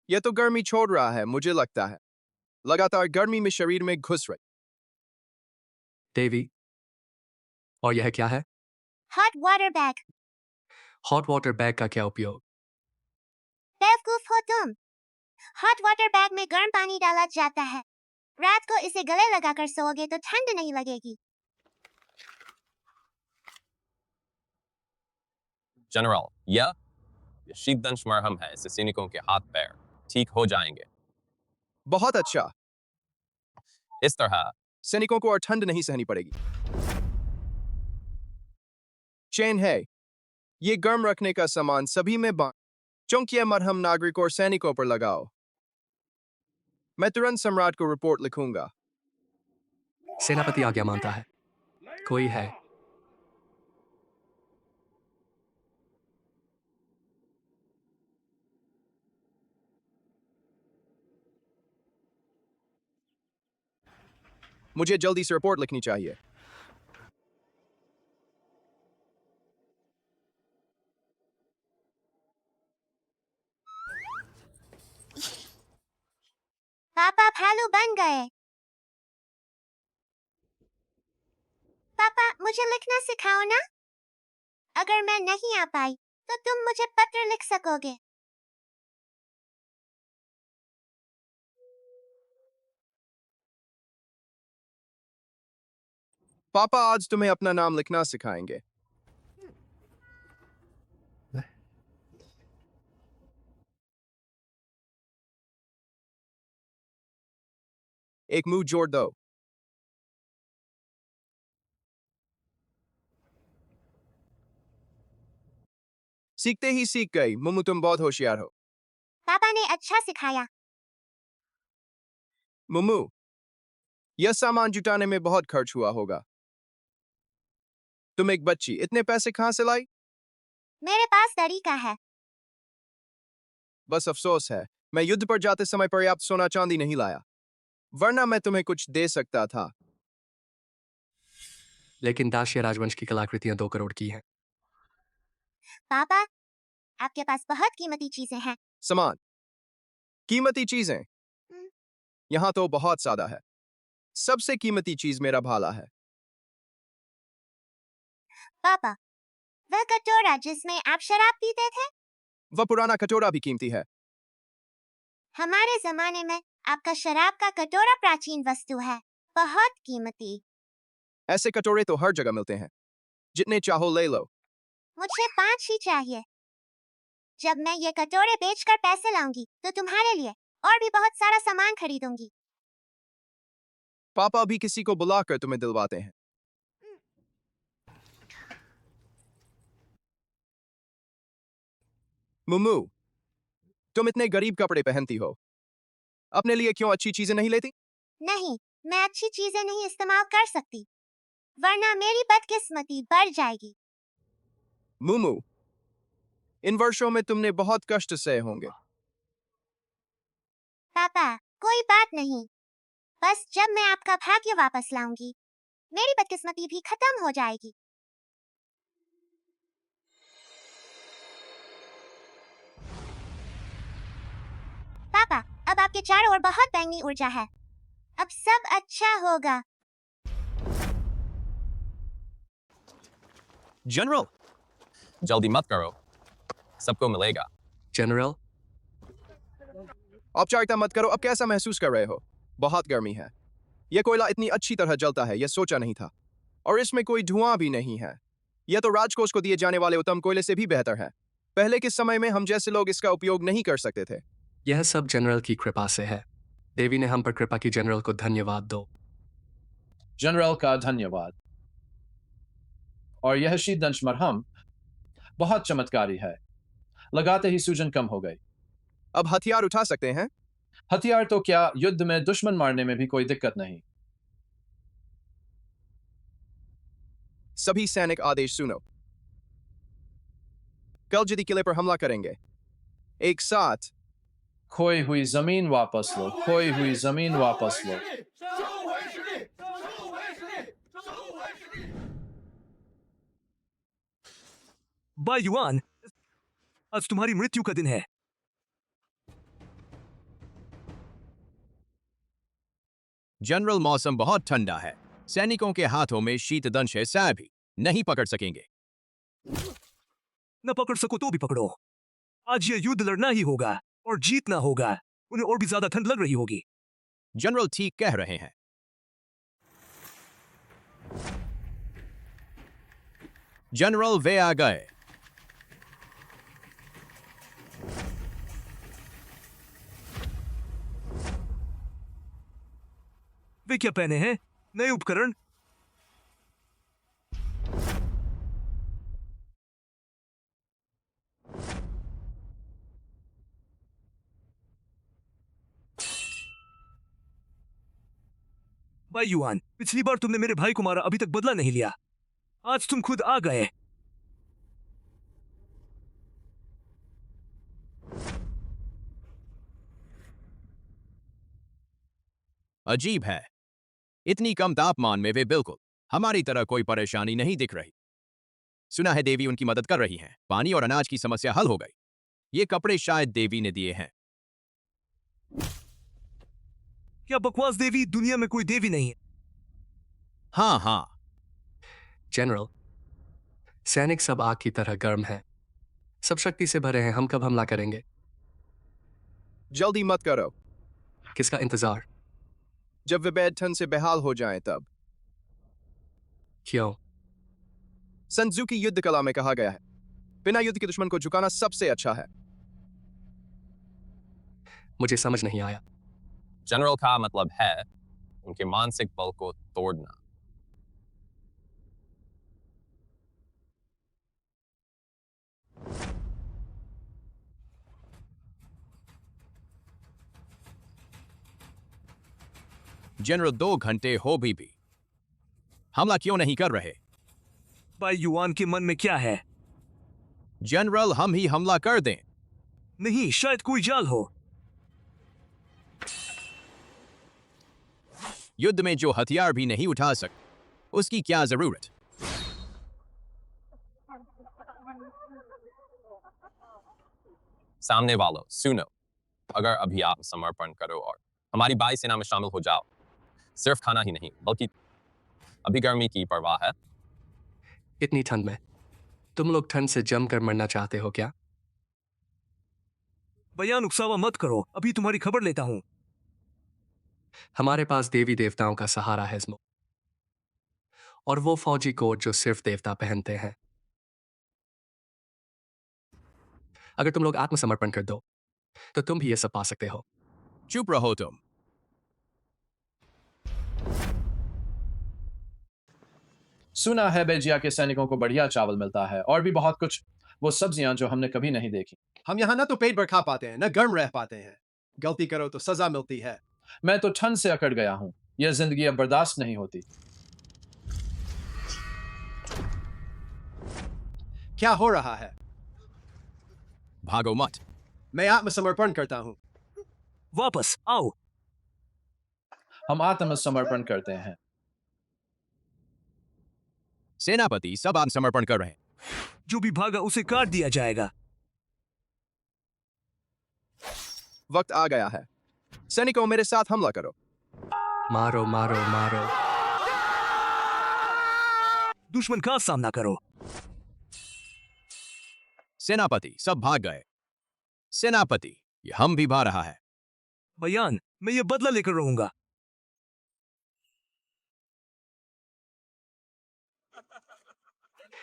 यह तो गर्मी छोड़ रहा है, मुझे लगता है। लगातार गर्मी में शरीर में घुस रही। देवी, और यह क्या है? Hot water bag. Hot water bag का क्या उपयोग? बेवकूफ हो तुम। हॉट वाटर बैग में गर्म पानी डाला जाता है। रात को इसे गले लगाकर सोओगे तो ठंड नहीं लगेगी। जनरल, यह शीतदंश मरहम है। इससे सैनिकों के हाथ पैर ठीक हो जाएंगे। बहुत अच्छा। इस तरह सैनिकों को और ठंड नहीं सहनी पड़ेगी। चेन है। ये गर्म रखने का सामान सभी में बांट। चौंकिया मरहम नागरिक और सैनिकों पर लगाओ। मैं तुरंत सम्राट को रिपोर्ट लिखूंगा। सेनापति आज्ञा मानता है। कोई है? मुझे जल्दी से रिपोर्ट लिखनी चाहिए। पापा भालू बन गए। पापा मुझे लिखना सिखाओ ना। अगर मैं नहीं आ पाई तो तुम मुझे पत्र लिख सकोगे। पापा आज तुम्हें अपना नाम लिखना सिखाएंगे। एक मुंह जोड़ दो। सीखते ही सीख गई। मुमु तुम बहुत होशियार हो। पापा ने अच्छा सिखाया। मुमु, यह सामान जुटाने में बहुत खर्च हुआ होगा। तुम एक बच्ची, इतने पैसे कहां से लाई? मेरे पास तरीका है। बस अफसोस है, मैं युद्ध पर जाते समय पर्याप्त सोना चांदी नहीं लाया, वरना मैं तुम्हें कुछ दे सकता था। लेकिन दाशिया राजवंश की कलाकृतियां 2 करोड़ की हैं। पापा, आपके पास बहुत कीमती चीजें हैं। सामान? कीमती चीजें? यहां तो बहुत सादा है। सबसे कीमती चीज मेरा भाला है। पापा, वह कटोरा जिसमें आप शराब पीते थे? वह पुराना कटोरा भी कीमती है। हमारे जमाने में आपका शराब का कटोरा प्राचीन वस्तु है, बहुत कीमती। ऐसे कटोरे तो हर जगह मिलते हैं, जितने चाहो ले लो। मुझे 5 ही चाहिए। जब मैं ये कटोरे बेचकर पैसे लाऊंगी तो तुम्हारे लिए और भी बहुत सारा सामान खरीदूंगी। पापा भी किसी को बुलाकर तुम्हें दिलवाते हैं। मुमु, तुम इतने गरीब कपड़े पहनती हो, अपने लिए क्यों अच्छी चीजें नहीं लेती? नहीं, मैं अच्छी चीजें नहीं इस्तेमाल कर सकती, वरना मेरी बदकिस्मती बढ़ जाएगी। मुमु, इन वर्षों में तुमने बहुत कष्ट सहे होंगे। पापा, कोई बात नहीं। बस जब मैं आपका भाग्य वापस लाऊंगी, मेरी बदकिस्मती भी खत्म हो जाएगी। पापा, अब आपके चारों ओर बहुत बैंगनी ऊर्जा है। अब सब अच्छा होगा। जनरल, जल्दी मत करो, सबको मिलेगा। जनरल, औपचारिकता मत करो। अब कैसा महसूस कर रहे हो? बहुत गर्मी है। यह कोयला इतनी अच्छी तरह जलता है, यह सोचा नहीं था। और इसमें कोई धुआं भी नहीं है। यह तो राजकोष को दिए जाने वाले उत्तम कोयले से भी बेहतर है। पहले के समय में हम जैसे लोग इसका उपयोग नहीं कर सकते थे। यह सब जनरल की कृपा से है। देवी ने हम पर कृपा की। जनरल को धन्यवाद दो। जनरल का धन्यवाद। और यह शीतदंश मरहम बहुत चमत्कारी है। लगाते ही सूजन कम हो गई। अब हथियार उठा सकते हैं? हथियार तो क्या, युद्ध में दुश्मन मारने में भी कोई दिक्कत नहीं। सभी सैनिक आदेश सुनो। कल जिदी किले पर हमला करेंगे। एक साथ। खोई हुई जमीन वापस लो, खोई हुई जमीन वापस लो। बाय युआन, आज तुम्हारी मृत्यु का दिन है। जनरल, मौसम बहुत ठंडा है। सैनिकों के हाथों में शीतदंश है, सै भी नहीं पकड़ सकेंगे। न पकड़ सको तो भी पकड़ो। आज यह युद्ध लड़ना ही होगा और जीतना होगा। उन्हें और भी ज्यादा ठंड लग रही होगी। जनरल ठीक कह रहे हैं। जनरल, वे आ गए। वे क्या पहने हैं? नए उपकरण? भाई युआन, पिछली बार तुमने मेरे भाई को मारा, अभी तक बदला नहीं लिया। आज तुम खुद आ गए। अजीब है, इतनी कम तापमान में वे बिल्कुल हमारी तरह कोई परेशानी नहीं दिख रही। सुना है देवी उनकी मदद कर रही हैं। पानी और अनाज की समस्या हल हो गई। ये कपड़े शायद देवी ने दिए हैं। क्या बकवास, देवी दुनिया में कोई देवी नहीं है। हाँ हाँ। जनरल, सैनिक सब आग की तरह गर्म हैं। सब शक्ति से भरे हैं। हम कब हमला करेंगे? जल्दी मत करो। किसका इंतजार? जब वे बेड ठंड से बेहाल हो जाएं तब। क्यों? संजू की युद्ध कला में कहा गया है, बिना युद्ध के दुश्मन को झुकाना सबसे अच्छा है। मुझे समझ नहीं आया। जनरल का मतलब है उनके मानसिक बल को तोड़ना। जनरल, 2 घंटे हो भी हमला क्यों नहीं कर रहे? भाई युआन के मन में क्या है? जनरल, हम ही हमला कर दें। नहीं, शायद कोई जाल हो। युद्ध में जो हथियार भी नहीं उठा सकते, उसकी क्या जरूरत? सामने वालों सुनो, अगर अभी आप समर्पण करो और हमारी बाई सेना में शामिल हो जाओ, सिर्फ खाना ही नहीं बल्कि अभी गर्मी की परवाह है। इतनी ठंड में तुम लोग ठंड से जमकर मरना चाहते हो क्या? बयान उकसावा मत करो, अभी तुम्हारी खबर लेता हूं। हमारे पास देवी देवताओं का सहारा है ज़्मो, और वो फौजी कोट जो सिर्फ देवता पहनते हैं। अगर तुम लोग आत्मसमर्पण कर दो तो तुम भी ये सब पा सकते हो। चुप रहो तुम। सुना है बेल्जिया के सैनिकों को बढ़िया चावल मिलता है और भी बहुत कुछ, वो सब्जियां जो हमने कभी नहीं देखी। हम यहाँ ना तो पेट भर खा पाते हैं, ना गर्म रह पाते हैं। गलती करो तो सजा मिलती है। मैं तो ठंड से अकड़ गया हूं। यह जिंदगी अब बर्दाश्त नहीं होती। क्या हो रहा है? भागो मत। मैं आत्मसमर्पण करता हूं। वापस आओ। हम आत्मसमर्पण करते हैं। सेनापति, सब आत्मसमर्पण कर रहे हैं। जो भी भागा उसे काट दिया जाएगा। वक्त आ गया है। सैनिकों, मेरे साथ हमला करो। मारो मारो मारो। दुश्मन का सामना करो। सेनापति, सब भाग गए। सेनापति, ये हम भी भा रहा है। बयान, मैं ये बदला लेकर रहूंगा।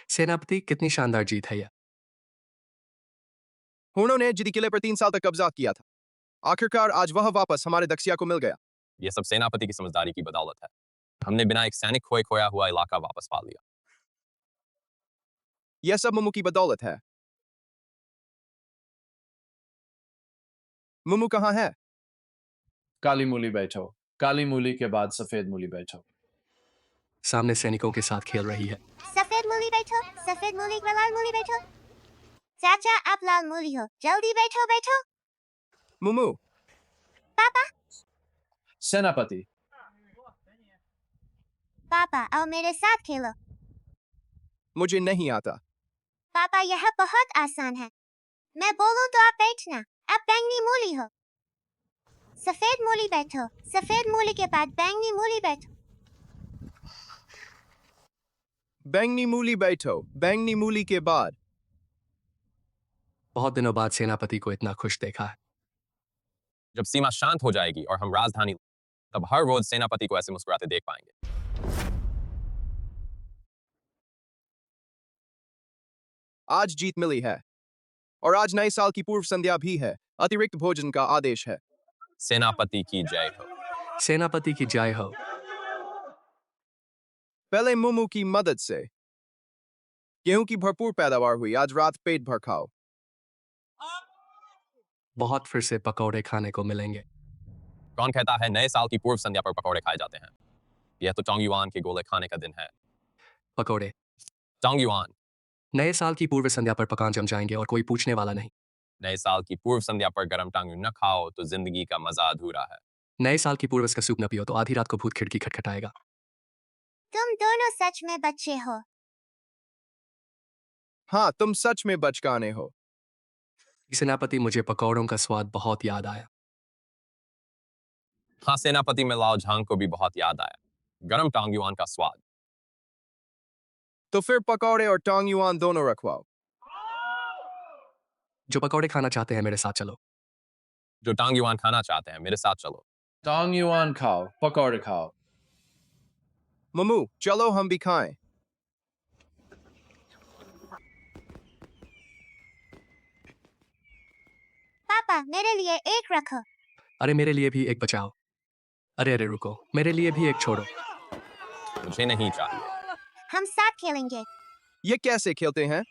सेनापति, कितनी शानदार जीत है यह। हुनों ने जिदी किले पर 3 साल तक कब्जा किया था। आखिरकार आज वह वापस हमारे दक्षिया को मिल गया। यह सब सेनापति की समझदारी की बदौलत है। हमने बिना एक सैनिक खोया हुआ इलाका वापस पा लिया। यह सब मुमू की बदौलत है। मुमू कहाँ है? काली मूली बैठो। काली मूली के बाद सफेद मूली बैठो। सामने सैनिकों के साथ खेल रही है। सफेद मूली बैठो, सफेद मूली पर लाल मूली बैठो। चाचा आप लाल मूली हो, जल्दी बैठो बैठो। मुमू। पापा। सेनापति। पापा आओ मेरे साथ खेलो। मुझे नहीं आता। पापा यह बहुत आसान है। मैं बोलूं तो आप बैठना। आप बैंगनी मूली हो। सफेद मूली बैठो, सफेद मूली के बाद बैंगनी मूली बैठो। बैंगनी मूली बैठो, बैंगनी मूली के बाद। बहुत दिनों बाद सेनापति को इतना खुश देखा है। जब सीमा शांत हो जाएगी और हम राजधानी, तब हर रोज सेनापति को ऐसे मुस्कुराते देख पाएंगे। आज जीत मिली है और आज नए साल की पूर्व संध्या भी है। अतिरिक्त भोजन का आदेश है। सेनापति की जय हो। सेनापति की जय हो। पहले मुमू की मदद से गेहूं की भरपूर पैदावार हुई। आज रात पेट भर खाओ। बहुत फिर से पकौड़े खाने को मिलेंगे। कौन कहता है नए साल की पूर्व संध्या पर पकौड़े खाए जाते हैं? यह तो टोंग युआन के गोले खाने का दिन है। पकौड़े। टोंग युआन। नए साल की पूर्व संध्या पर पकान जम जाएंगे और कोई पूछने वाला नहीं। नए साल की पूर्व संध्या पर गरम टांगू न खाओ तो जिंदगी का मजा अधूरा है। नए साल की पूर्व का सूप न पियो तो आधी रात को भूत खिड़की खटखटाएगा। तुम दोनों सच में बच्चे हो। हाँ तुम सच में बचकाने हो। सेनापति मुझे पकौड़ों का स्वाद बहुत याद आया। हाँ सेनापति में लाओ झांग को भी बहुत याद आया। गरम टांग युआन का स्वाद। तो फिर पकौड़े और टोंग युआन दोनों रखवाओ। जो पकौड़े खाना चाहते हैं मेरे साथ चलो। जो टांग युआन खाना चाहते हैं मेरे साथ चलो। टोंग युआन खाओ, पकौड़े खाओ। मुमू चलो हम भी खाएं। पापा मेरे लिए एक रखो। अरे मेरे लिए भी एक बचाओ। अरे अरे रुको, मेरे लिए भी एक छोड़ो। मुझे नहीं चाहिए। हम साथ खेलेंगे। ये कैसे खेलते हैं?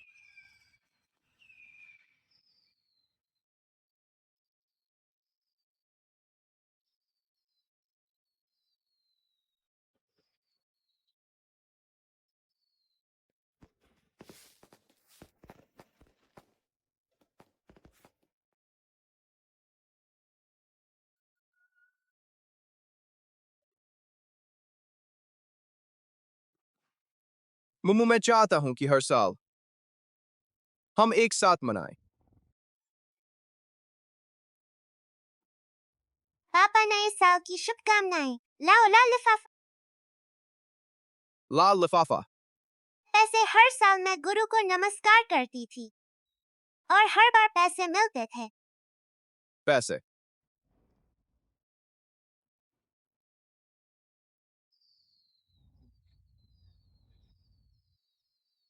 मुमू मैं चाहता हूं कि हर साल हम एक साथ मनाएं। पापा नए साल की शुभकामनाएं। लाओ लाल लिफाफा। लाल लिफाफा। पैसे हर साल मैं गुरु को नमस्कार करती थी और हर बार पैसे मिलते थे। पैसे।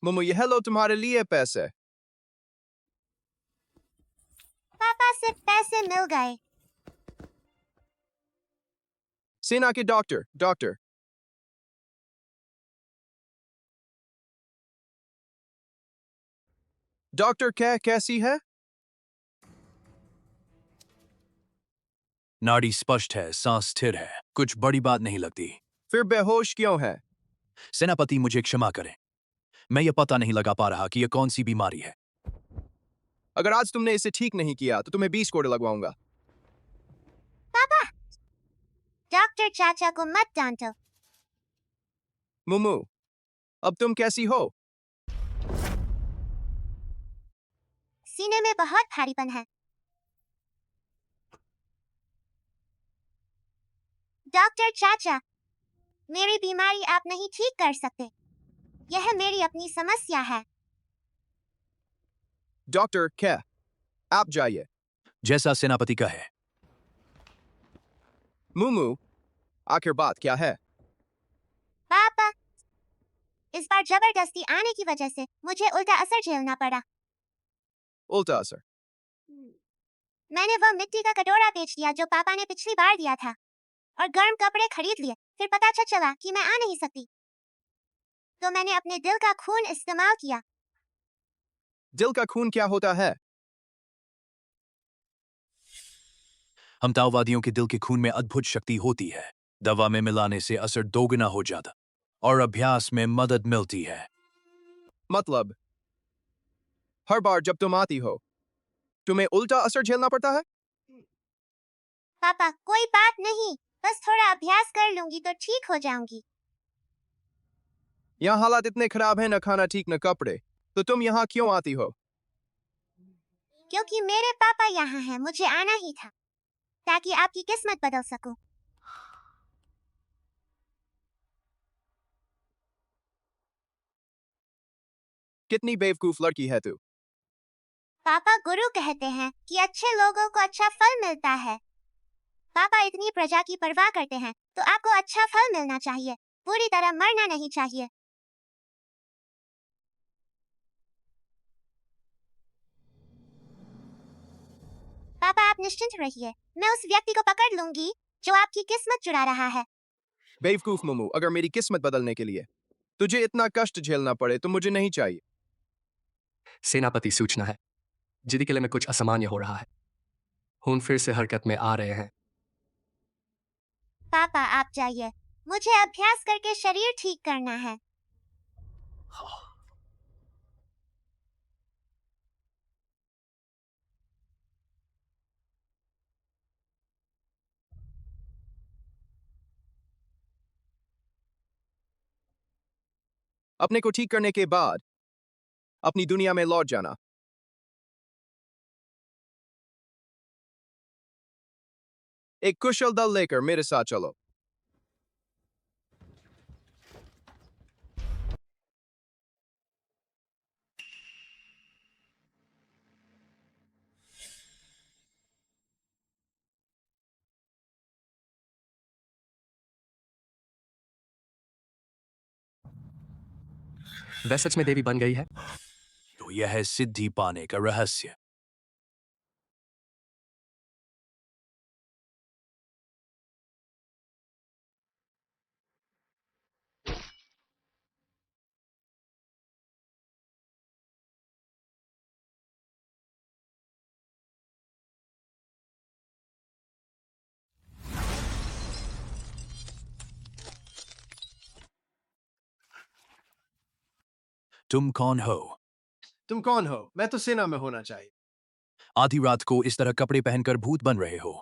मुमू यह लो तुम्हारे लिए पैसे। पापा से पैसे मिल गए। सेना के डॉक्टर। डॉक्टर कैसी है? नाड़ी स्पष्ट है, सांस स्थिर है, कुछ बड़ी बात नहीं लगती। फिर बेहोश क्यों है? सेनापति मुझे क्षमा करें, मैं यह पता नहीं लगा पा रहा कि यह कौन सी बीमारी है। अगर आज तुमने इसे ठीक नहीं किया तो तुम्हें 20 कोड़े लगवाऊंगा। पापा डॉक्टर चाचा को मत डांटो। मुमू अब तुम कैसी हो? सीने में बहुत भारीपन है। डॉक्टर चाचा मेरी बीमारी आप नहीं ठीक कर सकते। यह मेरी अपनी समस्या है। डॉक्टर क्या आप जाइए। जैसा सेनापति का है। मुमू आखिर बात क्या है? पापा इस बार जबरदस्ती आने की वजह से मुझे उल्टा असर झेलना पड़ा। उल्टा असर? मैंने वह मिट्टी का कटोरा बेच दिया जो पापा ने पिछली बार दिया था और गर्म कपड़े खरीद लिए। फिर पता चला कि मैं आ नहीं सकती, तो मैंने अपने दिल का खून इस्तेमाल किया। दिल का खून क्या होता है? हम ताओवादियों के दिल के खून में अद्भुत शक्ति होती है। दवा में मिलाने से असर दोगुना हो जाता और अभ्यास में मदद मिलती है। मतलब हर बार जब तुम आती हो तुम्हें उल्टा असर झेलना पड़ता है? पापा कोई बात नहीं, बस थोड़ा अभ्यास कर लूंगी तो ठीक हो जाऊंगी। यहाँ हालात इतने खराब हैं, न खाना ठीक न कपड़े, तो तुम यहाँ क्यों आती हो? क्योंकि मेरे पापा यहाँ हैं, मुझे आना ही था ताकि आपकी किस्मत बदल सकूं। कितनी बेवकूफ लड़की है तू। पापा गुरु कहते हैं कि अच्छे लोगों को अच्छा फल मिलता है। पापा इतनी प्रजा की परवाह करते हैं तो आपको अच्छा फल मिलना चाहिए, पूरी तरह मरना नहीं चाहिए। पापा आप निश्चिंत रहिए, मैं उस व्यक्ति को पकड़ लूंगी जो आपकी किस्मत चुरा रहा है। बेवकूफ मुमू, अगर मेरी किस्मत बदलने के लिए तुझे इतना कष्ट झेलना पड़े तो मुझे नहीं चाहिए। सेनापति सूचना है, जिदी किले में कुछ असामान्य हो रहा है। खून फिर से हरकत में आ रहे हैं। पापा आप जाइए, मुझे अभ्यास करके शरीर ठीक करना है। अपने को ठीक करने के बाद अपनी दुनिया में लौट जाना। एक कुशल दल लेकर मेरे साथ चलो। वह सच में देवी बन गई है? तो यह है सिद्धि पाने का रहस्य। तुम कौन हो? तुम कौन हो? मैं तो सेना में होना चाहिए। आधी रात को इस तरह कपड़े पहनकर भूत बन रहे हो,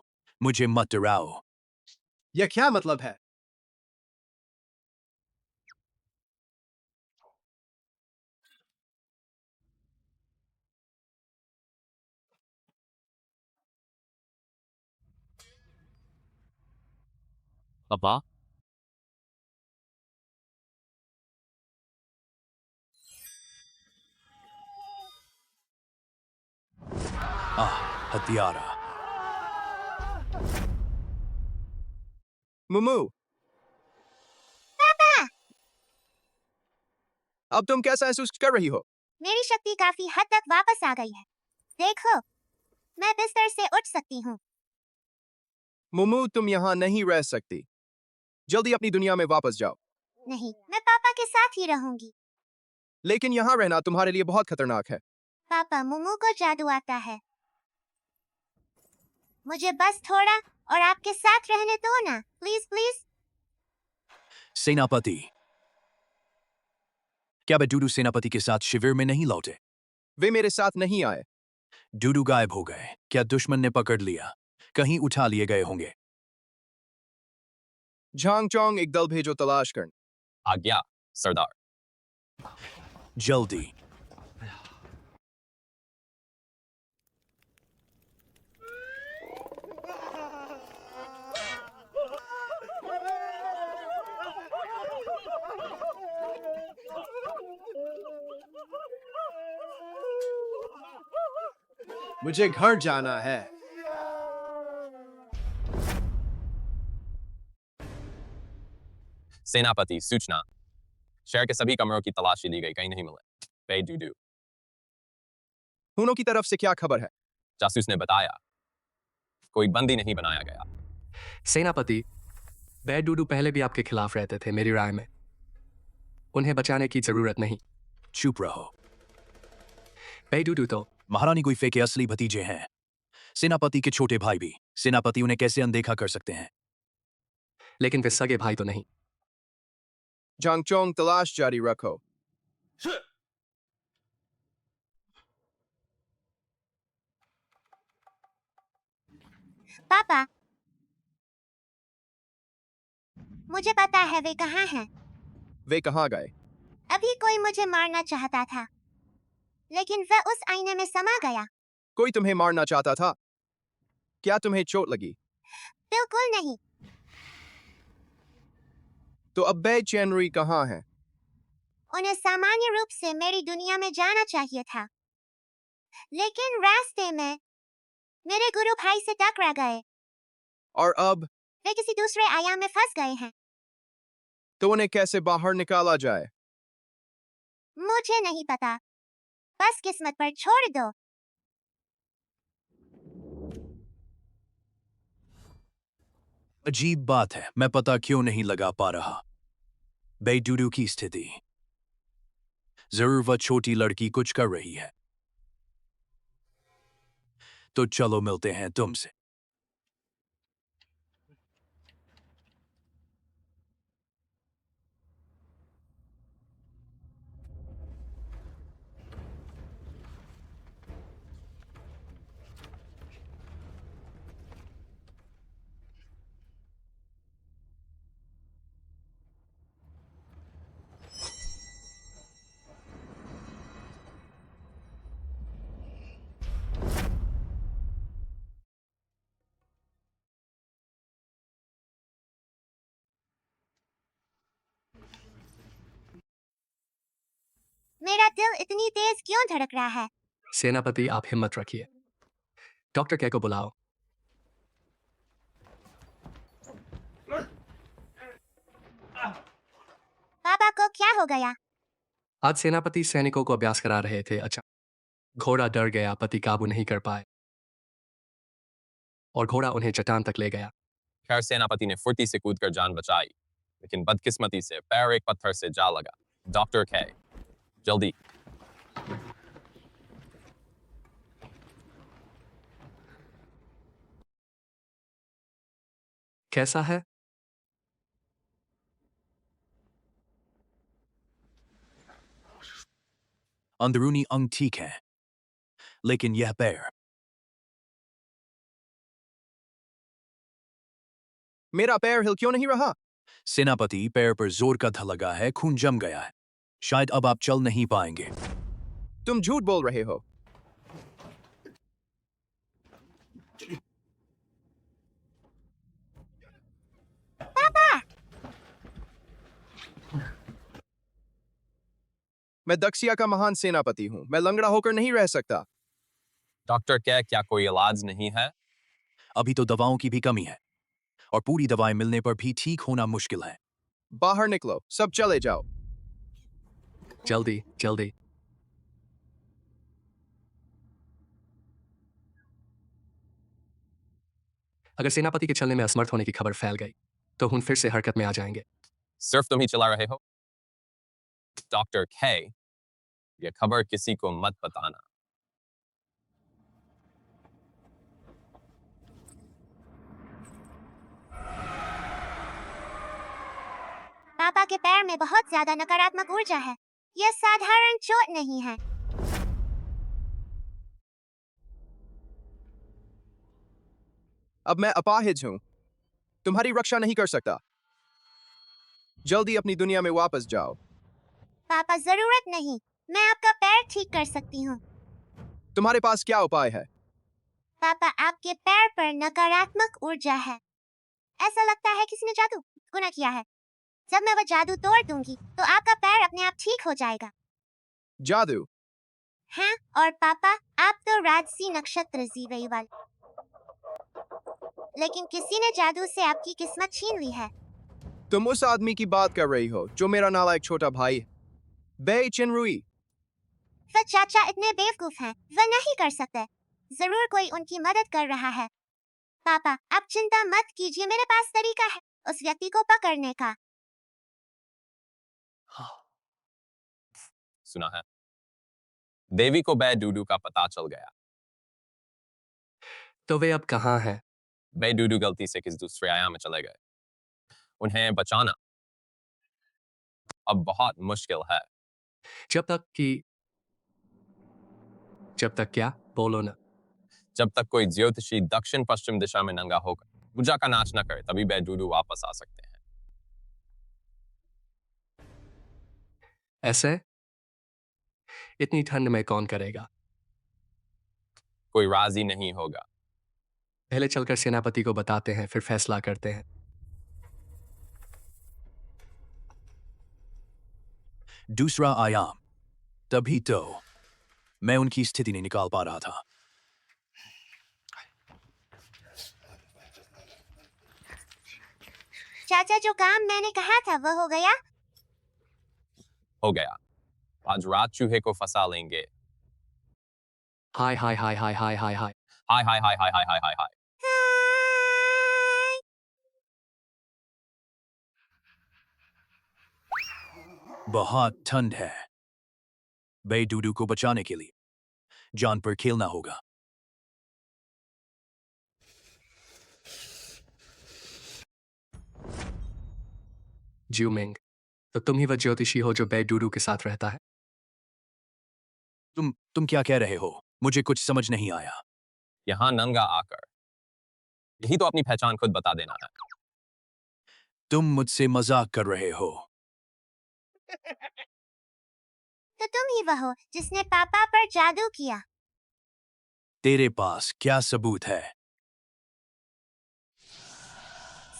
मुझे मत डराओ। यह क्या मतलब है? पापा हत्यारा। मुमू, पापा अब तुम कैसा महसूस कर रही हो? मेरी शक्ति काफी हद तक वापस आ गई है। देखो, मैं बिस्तर से उठ सकती हूँ। मुमू तुम यहाँ नहीं रह सकती, जल्दी अपनी दुनिया में वापस जाओ। नहीं, मैं पापा के साथ ही रहूंगी। लेकिन यहाँ रहना तुम्हारे लिए बहुत खतरनाक है। पापा मुमू को जादू आता है, मुझे बस थोड़ा और आपके साथ रहने दो ना, प्लीज प्लीज। सेनापति, क्या वे डूडू सेनापति के साथ शिविर में नहीं लौटे? वे मेरे साथ नहीं आए। डूडू गायब हो गए। क्या दुश्मन ने पकड़ लिया? कहीं उठा लिए गए होंगे। झांग चोंग एक दल भेजो तलाश कर। आज्ञा सरदार। जल्दी। मुझे घर जाना है। सेनापति सूचना, शहर के सभी कमरों की तलाशी ली गई, कहीं नहीं मिले। बे डूडू। खूनों की तरफ से क्या खबर है? जासूस ने बताया कोई बंदी नहीं बनाया गया। सेनापति, बे डूडू पहले भी आपके खिलाफ रहते थे। मेरी राय में उन्हें बचाने की जरूरत नहीं। चुप रहो। बेडूडू तो महारानी गुइफे के असली भतीजे हैं, सेनापति के छोटे भाई भी। सेनापति उन्हें कैसे अनदेखा कर सकते हैं? लेकिन वे सगे भाई तो नहीं। जांगचोंग तलाश जारी रखो। पापा, मुझे पता है वे कहाँ हैं। वे कहाँ गए? अभी कोई मुझे मारना चाहता था, लेकिन वह उस आईने में समा गया। कोई तुम्हें मारना चाहता था? क्या तुम्हें चोट लगी? बिल्कुल नहीं। तो अब बे चेनरी कहाँ है? उन्हें सामान्य रूप से मेरी दुनिया में जाना चाहिए था, लेकिन रास्ते में मेरे गुरु भाई से टकरा गए। और अब? वे किसी दूसरे आयाम में फंस गए हैं। तो उन्हें कैसे बाहर निकाला जाए? मुझे नहीं पता, बस किस्मत पर छोड़ दो। अजीब बात है, मैं पता क्यों नहीं लगा पा रहा। बेडूडू की स्थिति, जरूर वह छोटी लड़की कुछ कर रही है। तो चलो मिलते हैं तुमसे। मेरा दिल इतनी तेज क्यों धड़क रहा है? सेनापति, आप हिम्मत रखिए। डॉक्टर के को बुलाओ। पापा को क्या हो गया? आज सेनापति सैनिकों को अभ्यास करा रहे थे। अच्छा, घोड़ा डर गया, पति काबू नहीं कर पाए और घोड़ा उन्हें चट्टान तक ले गया। खैर सेनापति ने फुर्ती से कूदकर जान बचाई, लेकिन बदकिस्मती से पैर एक पत्थर से जा लगा। डॉक्टर खे, जल्दी। कैसा है? अंदरूनी अंग ठीक है, लेकिन यह पैर। मेरा पैर हिल क्यों नहीं रहा? सेनापति, पैर पर जोर का धक्का लगा है, खून जम गया है। शायद अब आप चल नहीं पाएंगे। तुम झूठ बोल रहे हो। पापा! मैं दक्षिया का महान सेनापति हूँ, मैं लंगड़ा होकर नहीं रह सकता। डॉक्टर क्या कोई इलाज नहीं है? अभी तो दवाओं की भी कमी है, और पूरी दवाएं मिलने पर भी ठीक होना मुश्किल है। बाहर निकलो, सब चले जाओ। जल्दी जल्दी। अगर सेनापति के चलने में असमर्थ होने की खबर फैल गई तो हुन फिर से हरकत में आ जाएंगे। सिर्फ तुम ही चला रहे हो? डॉक्टर खे, यह खबर किसी को मत बताना। पापा के पैर में बहुत ज्यादा नकारात्मक ऊर्जा है। यह साधारण चोट नहीं है। अब मैं अपाहिज हूँ, तुम्हारी रक्षा नहीं कर सकता। जल्दी अपनी दुनिया में वापस जाओ। पापा, जरूरत नहीं, मैं आपका पैर ठीक कर सकती हूँ। तुम्हारे पास क्या उपाय है? पापा, आपके पैर पर नकारात्मक ऊर्जा है। ऐसा लगता है किसी ने जादू गुना किया है। जब मैं वह जादू तोड़ दूंगी तो आपका पैर अपने आप ठीक हो जाएगा। जादू? हाँ, और पापा, आप तो राजसी नक्षत्र जीवे वाले, लेकिन किसी ने जादू से आपकी किस्मत छीन ली है। तुम उस आदमी की बात कर रही हो जो मेरा नालायक छोटा भाई है, बे चिनरुई। वह चाचा इतने बेवकूफ हैं, वह नहीं कर सकते। जरूर कोई उनकी मदद कर रहा है। पापा, आप चिंता मत कीजिए, मेरे पास तरीका है उस व्यक्ति को पकड़ने का। सुना है, देवी को बैडूडू का पता चल गया। तो वे अब कहाँ हैं? बैडूडू गलती से किसी दूसरे आयाम में चले गए। उन्हें बचाना अब बहुत मुश्किल है। जब तक क्या? बोलो ना। जब तक कोई ज्योतिषी दक्षिण पश्चिम दिशा में नंगा होकर पूजा का नाच न करे तभी बैडूडू वापस आ सकते हैं। ऐसे? इतनी ठंड में कौन करेगा? कोई राजी नहीं होगा। पहले चलकर सेनापति को बताते हैं, फिर फैसला करते हैं। दूसरा आयाम। तभी तो मैं उनकी स्थिति नहीं निकाल पा रहा था। चाचा, जो काम मैंने कहा था वो हो गया? हो गया। आज रात चूहे को फंसा लेंगे। हाय हाय हाय हाय हाय हाय हाय हाय हाय हाय हाय हाय हाय हाय हाय। बहुत ठंड है। बैडूडू को बचाने के लिए जान पर खेलना होगा। ज्यूमिंग, तो तुम ही वह ज्योतिषी हो जो बैडूडू के साथ रहता है? तुम क्या कह रहे हो? मुझे कुछ समझ नहीं आया। यहां नंगा आकर यही तो अपनी पहचान खुद बता देना है। तुम मुझसे मजाक कर रहे हो। तो तुम ही वह हो जिसने पापा पर जादू किया। तेरे पास क्या सबूत है?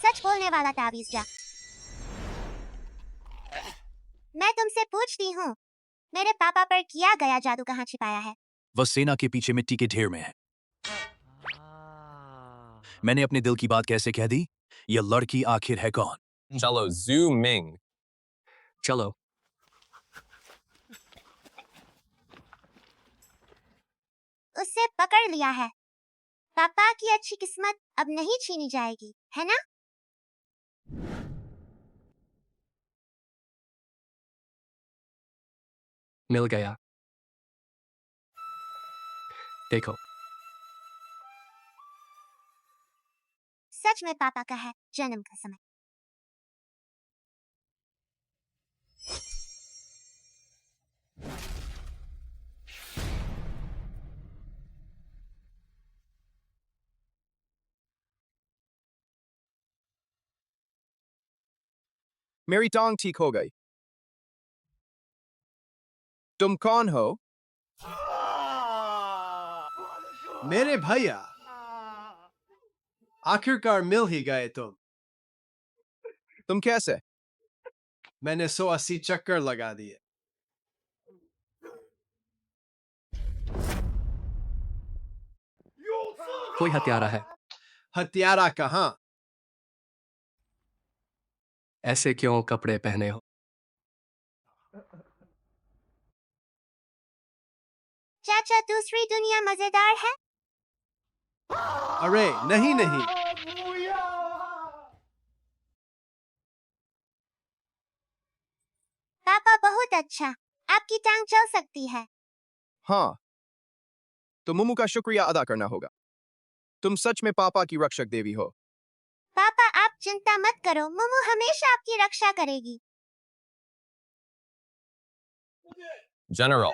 सच बोलने वाला तावीज़ जा। मैं तुमसे पूछती हूँ, मेरे पापा पर किया गया जादू कहाँ छिपाया है? वह सेना के पीछे मिट्टी के ढेर में है। मैंने अपने दिल की बात कैसे कह दी? यह लड़की आखिर है कौन? चलो ज़ूमिंग। चलो। उससे पकड़ लिया है। पापा की अच्छी किस्मत अब नहीं छीनी जाएगी, है ना? मिल गया। देखो। सच में पापा का है जन्म का समय। मेरी टांग ठीक हो गई। तुम कौन हो? मेरे भैया, आखिरकार मिल ही गए तुम। तुम कैसे? मैंने 180 चक्कर लगा दिए। कोई हत्यारा है। हत्यारा कहाँ? ऐसे क्यों कपड़े पहने हो? चाचा, दूसरी दुनिया मजेदार है? अरे नहीं नहीं। पापा बहुत अच्छा, आपकी टांग चल सकती है। हाँ, तो मुमू का शुक्रिया अदा करना होगा। तुम सच में पापा की रक्षक देवी हो। पापा, आप चिंता मत करो, मुमू हमेशा आपकी रक्षा करेगी। जनरल,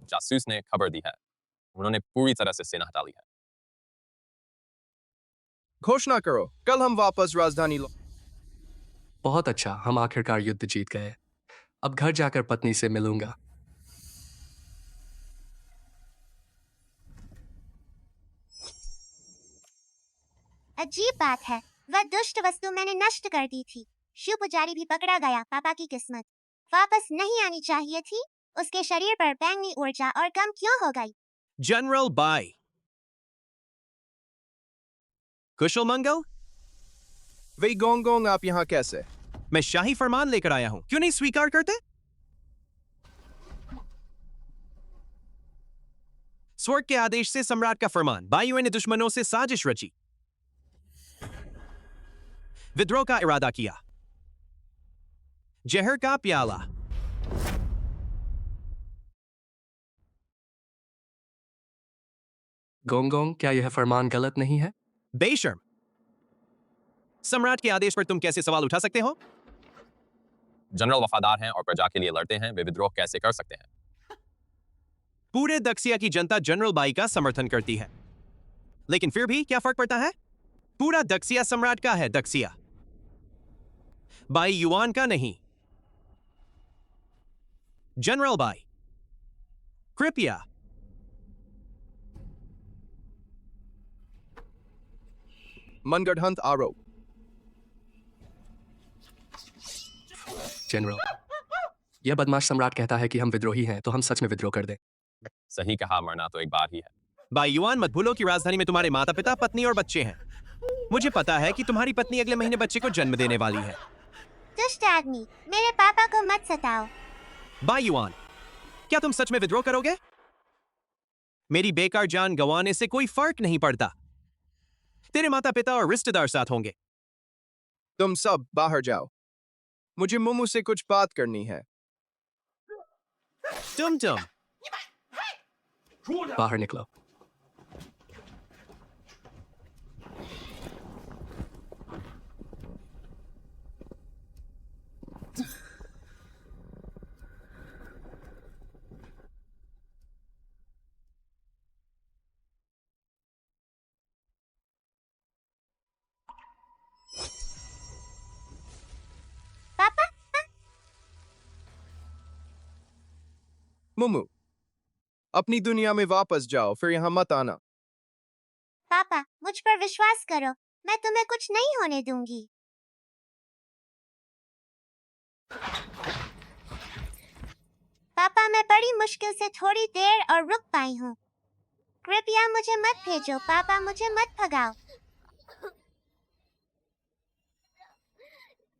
जासूस ने खबर दी है। उन्होंने पूरी तरह से सेना हटा ली है। घोषणा करो, कल हम वापस राजधानी बहुत अच्छा, हम आखिरकार युद्ध जीत गए। अब घर जाकर पत्नी से मिलूंगा। अजीब बात है, वह दुष्ट वस्तु मैंने नष्ट कर दी थी। शिव पुजारी भी पकड़ा गया। पापा की किस्मत वापस नहीं आनी चाहिए थी। उसके शरीर पर बैंगनी ऊर्जा और कम क्यों हो गई? जनरल बाय, कुशल मंगल। वे गोंगोंग, आप यहाँ कैसे? मैं शाही फरमान लेकर आया हूं, क्यों नहीं स्वीकार करते? स्वर्ग के आदेश से सम्राट का फरमान, बायुओं ने दुश्मनों से साजिश रची, विद्रोह का इरादा किया, जहर का प्याला गोंगोंग, क्या यह फरमान गलत नहीं है? बेशर्म, सम्राट के आदेश पर तुम कैसे सवाल उठा सकते हो? जनरल वफादार हैं और प्रजा के लिए लड़ते हैं, वे विद्रोह कैसे कर सकते हैं? पूरे दक्षिया की जनता जनरल बाई का समर्थन करती है, लेकिन फिर भी क्या फर्क पड़ता है? पूरा दक्षिया सम्राट का है। दक्षिया बाई युआन का नहीं। जनरल बाई, कृपया। मनगढ़ंत आरोप। जनरल, यह बदमाश सम्राट कहता है कि हम विद्रोही हैं, तो हम सच में विद्रोह कर दें। सही कहा, मरना तो एक बार ही है। बाई युआन, मत भूलो कि राजधानी में तुम्हारे माता पिता, पत्नी और बच्चे हैं। मुझे पता है कि तुम्हारी पत्नी अगले महीने बच्चे को जन्म देने वाली है। दुष्ट आदमी, मेरे पापा को मत सताओ। बाई युआन, क्या तुम सच में विद्रोह करोगे? मेरी बेकार जान गंवाने से कोई फर्क नहीं पड़ता। तेरे माता पिता और रिश्तेदार साथ होंगे। तुम सब बाहर जाओ, मुझे मुमू से कुछ बात करनी है। तुम बाहर निकलो। पापा, मुमू, अपनी दुनिया में वापस जाओ, फिर यहां मत आना। पापा, मुझ पर विश्वास करो, मैं तुम्हें कुछ नहीं होने दूंगी। पापा, मैं बड़ी मुश्किल से थोड़ी देर और रुक पाई हूँ। कृपया मुझे मत भेजो। पापा, मुझे मत भगाओ।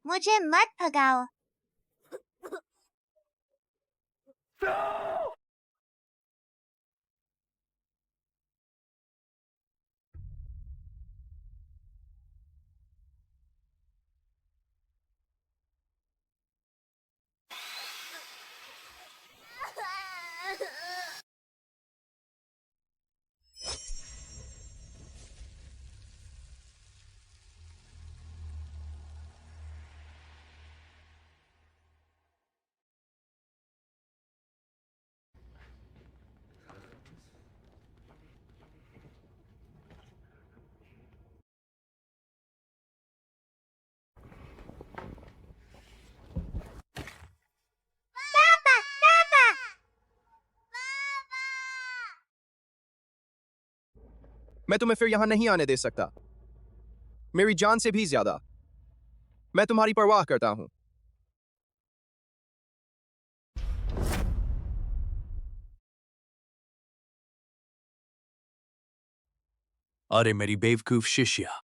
मुझे मत भगाओ। पापा, पापा, मैं तुम्हें फिर यहां नहीं आने दे सकता। मेरी जान से भी ज्यादा मैं तुम्हारी परवाह करता हूं। अरे मेरी बेवकूफ शिष्या,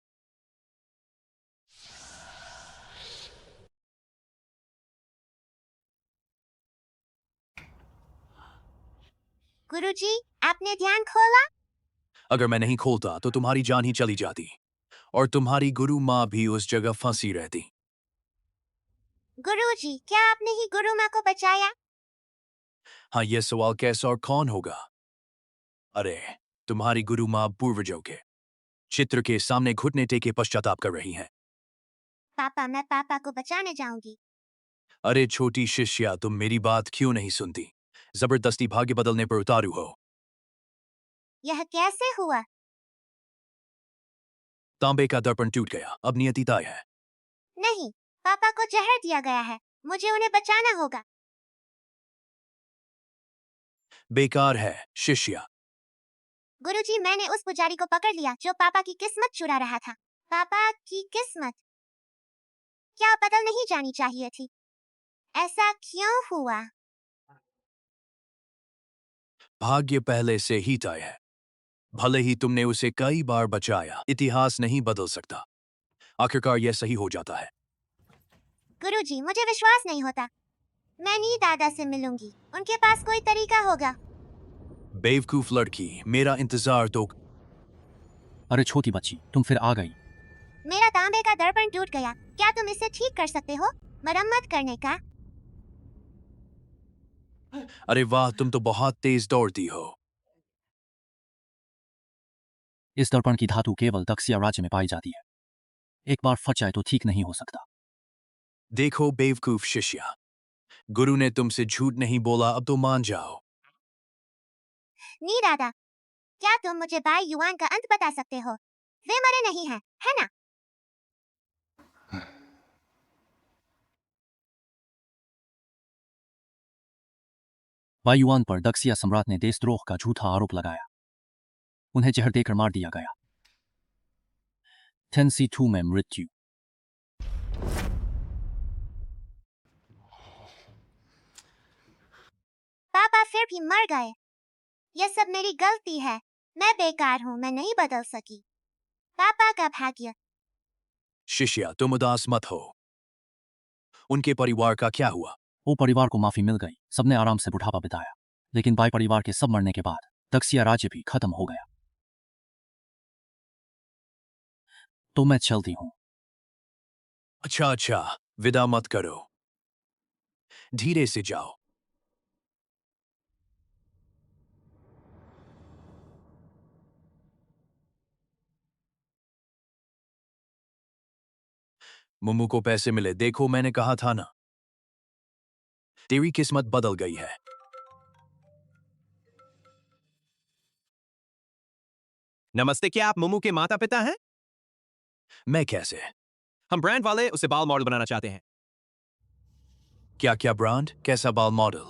गुरुजी, आपने ध्यान खोला? अगर मैं नहीं खोलता तो तुम्हारी जान ही चली जाती और तुम्हारी गुरु माँ भी उस जगह फंसी रहती। गुरुजी, क्या आपने ही गुरु माँ को बचाया? हाँ, यह सवाल कैसा और कौन होगा? अरे, तुम्हारी गुरु माँ पूर्वजों के चित्र के सामने घुटने टेके पश्चाताप कर रही हैं। पापा, मैं पापा को बचाने जाऊंगी। अरे छोटी शिष्या, तुम मेरी बात क्यों नहीं सुनती? जबरदस्ती भाग्य बदलने पर उतारू हो। यह कैसे हुआ? तांबे का दर्पण टूट गया, अब नियति तय है। नहीं, पापा को जहर दिया गया है, मुझे उन्हें बचाना होगा। बेकार है शिष्या। गुरुजी, मैंने उस पुजारी को पकड़ लिया जो पापा की किस्मत चुरा रहा था। पापा की किस्मत क्या बदल नहीं जानी चाहिए थी? ऐसा क्यों हुआ? भाग्य पहले से ही तय है। भले ही तुमने उसे कई बार बचाया, इतिहास नहीं बदल सकता। आखिरकार यह सही हो जाता है। गुरुजी, मुझे विश्वास नहीं होता। मैं नी दादा से मिलूंगी, उनके पास कोई तरीका होगा। बेवकूफ लड़की, मेरा इंतजार तो। अरे छोटी बच्ची, तुम फिर आ गई। मेरा तांबे का दर्पण टूट गया, क्या तुम इसे ठीक कर सकते हो? मरम्मत करने का? अरे वाह, तुम तो बहुत तेज दौड़ती हो। इस दर्पण की धातु केवल दक्षिया राज्य में पाई जाती है। एक बार फट जाए तो ठीक नहीं हो सकता। देखो बेवकूफ शिष्या, गुरु ने तुमसे झूठ नहीं बोला, अब तो मान जाओ। नी दादा, क्या तुम मुझे बाई युआन का अंत बता सकते हो? वे मरे नहीं हैं, है ना? वायुआन पर दक्षिया सम्राट ने देशद्रोह का झूठा आरोप लगाया। उन्हें जहर देकर मार दिया गया। टेंसी 2 में मृत्यु। पापा फिर भी मर गए। यह सब मेरी गलती है। मैं बेकार हूँ, मैं नहीं बदल सकी। पापा का भाग्य। शिष्या, तुम उदास मत हो। उनके परिवार का क्या हुआ? वो परिवार को माफी मिल गई, सबने आराम से बुढ़ापा बिताया। लेकिन बाई परिवार के सब मरने के बाद दक्षिया राज्य भी खत्म हो गया। तो मैं चलती हूं। अच्छा, विदा मत करो, धीरे से जाओ। मुम्मू को पैसे मिले, देखो मैंने कहा था ना, तेरी किस्मत बदल गई है। नमस्ते, क्या आप मुम्मू के माता पिता हैं? मैं कैसे? हम ब्रांड वाले उसे बाल मॉडल बनाना चाहते हैं। क्या ब्रांड? कैसा बाल मॉडल?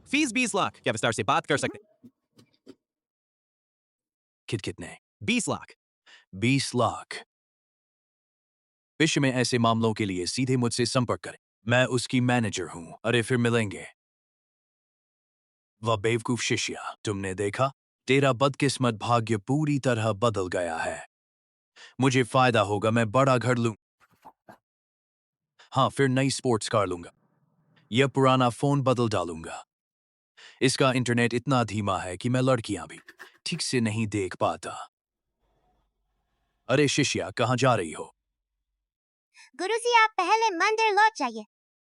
फीस 20 लाख। क्या विस्तार से बात कर सकते? कितने? 20 लाख। 20 लाख। विश्व में ऐसे मामलों के लिए सीधे मुझसे संपर्क करें, मैं उसकी मैनेजर हूं। अरे फिर मिलेंगे। वह बेवकूफ शिष्या, तुमने देखा? तेरा बदकिस्मत भाग्य पूरी तरह बदल गया है। मुझे फायदा होगा, मैं बड़ा घर लूं। हाँ, फिर नई स्पोर्ट्स कार लूंगा। यह पुराना फोन बदल डालूंगा। इसका इंटरनेट इतना धीमा है कि मैं लड़कियां भी ठीक से नहीं देख पाता। अरे शिष्या, कहां जा रही हो? गुरुजी, आप पहले मंदिर लौट जाइए।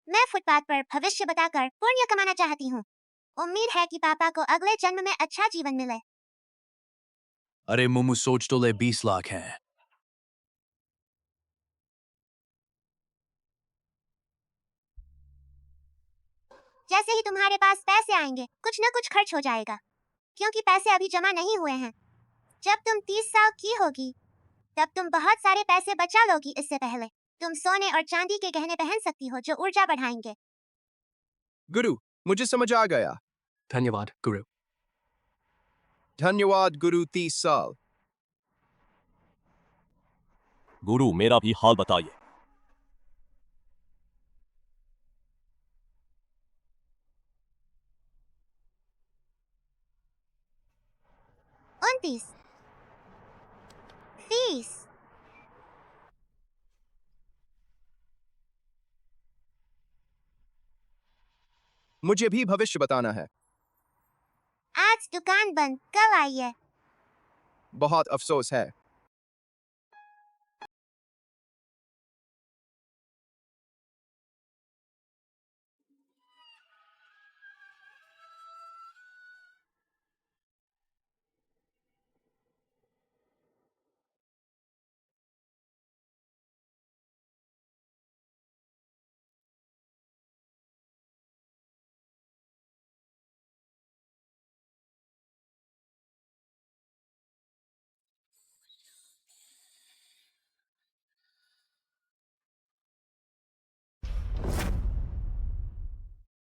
मैं फुटपाथ पर भविष्य बताकर पुण्य कमाना चाहती हूँ। उम्मीद है कि पापा को अगले जन्म में अच्छा जीवन मिले। अरे मुम्मू, सोच तो ले, 20 लाख हैं। जैसे ही तुम्हारे पास पैसे आएंगे, कुछ न कुछ खर्च हो जाएगा, क्योंकि पैसे अभी जमा नहीं हुए हैं। जब तुम 30 साल की होगी, तब तुम बहुत सारे पैसे बचा लोगी। इससे पहले तुम सोने और चांदी के गहने पहन सकती हो जो ऊर्जा बढ़ाएंगे। गुरु, मुझे समझ आ गया। धन्यवाद गुरु। धन्यवाद गुरु। 30 साल। गुरु, मेरा भी हाल बताइए। उनतीस, 30। मुझे भी भविष्य बताना है। आज दुकान बंद, कल आइए। बहुत अफसोस है।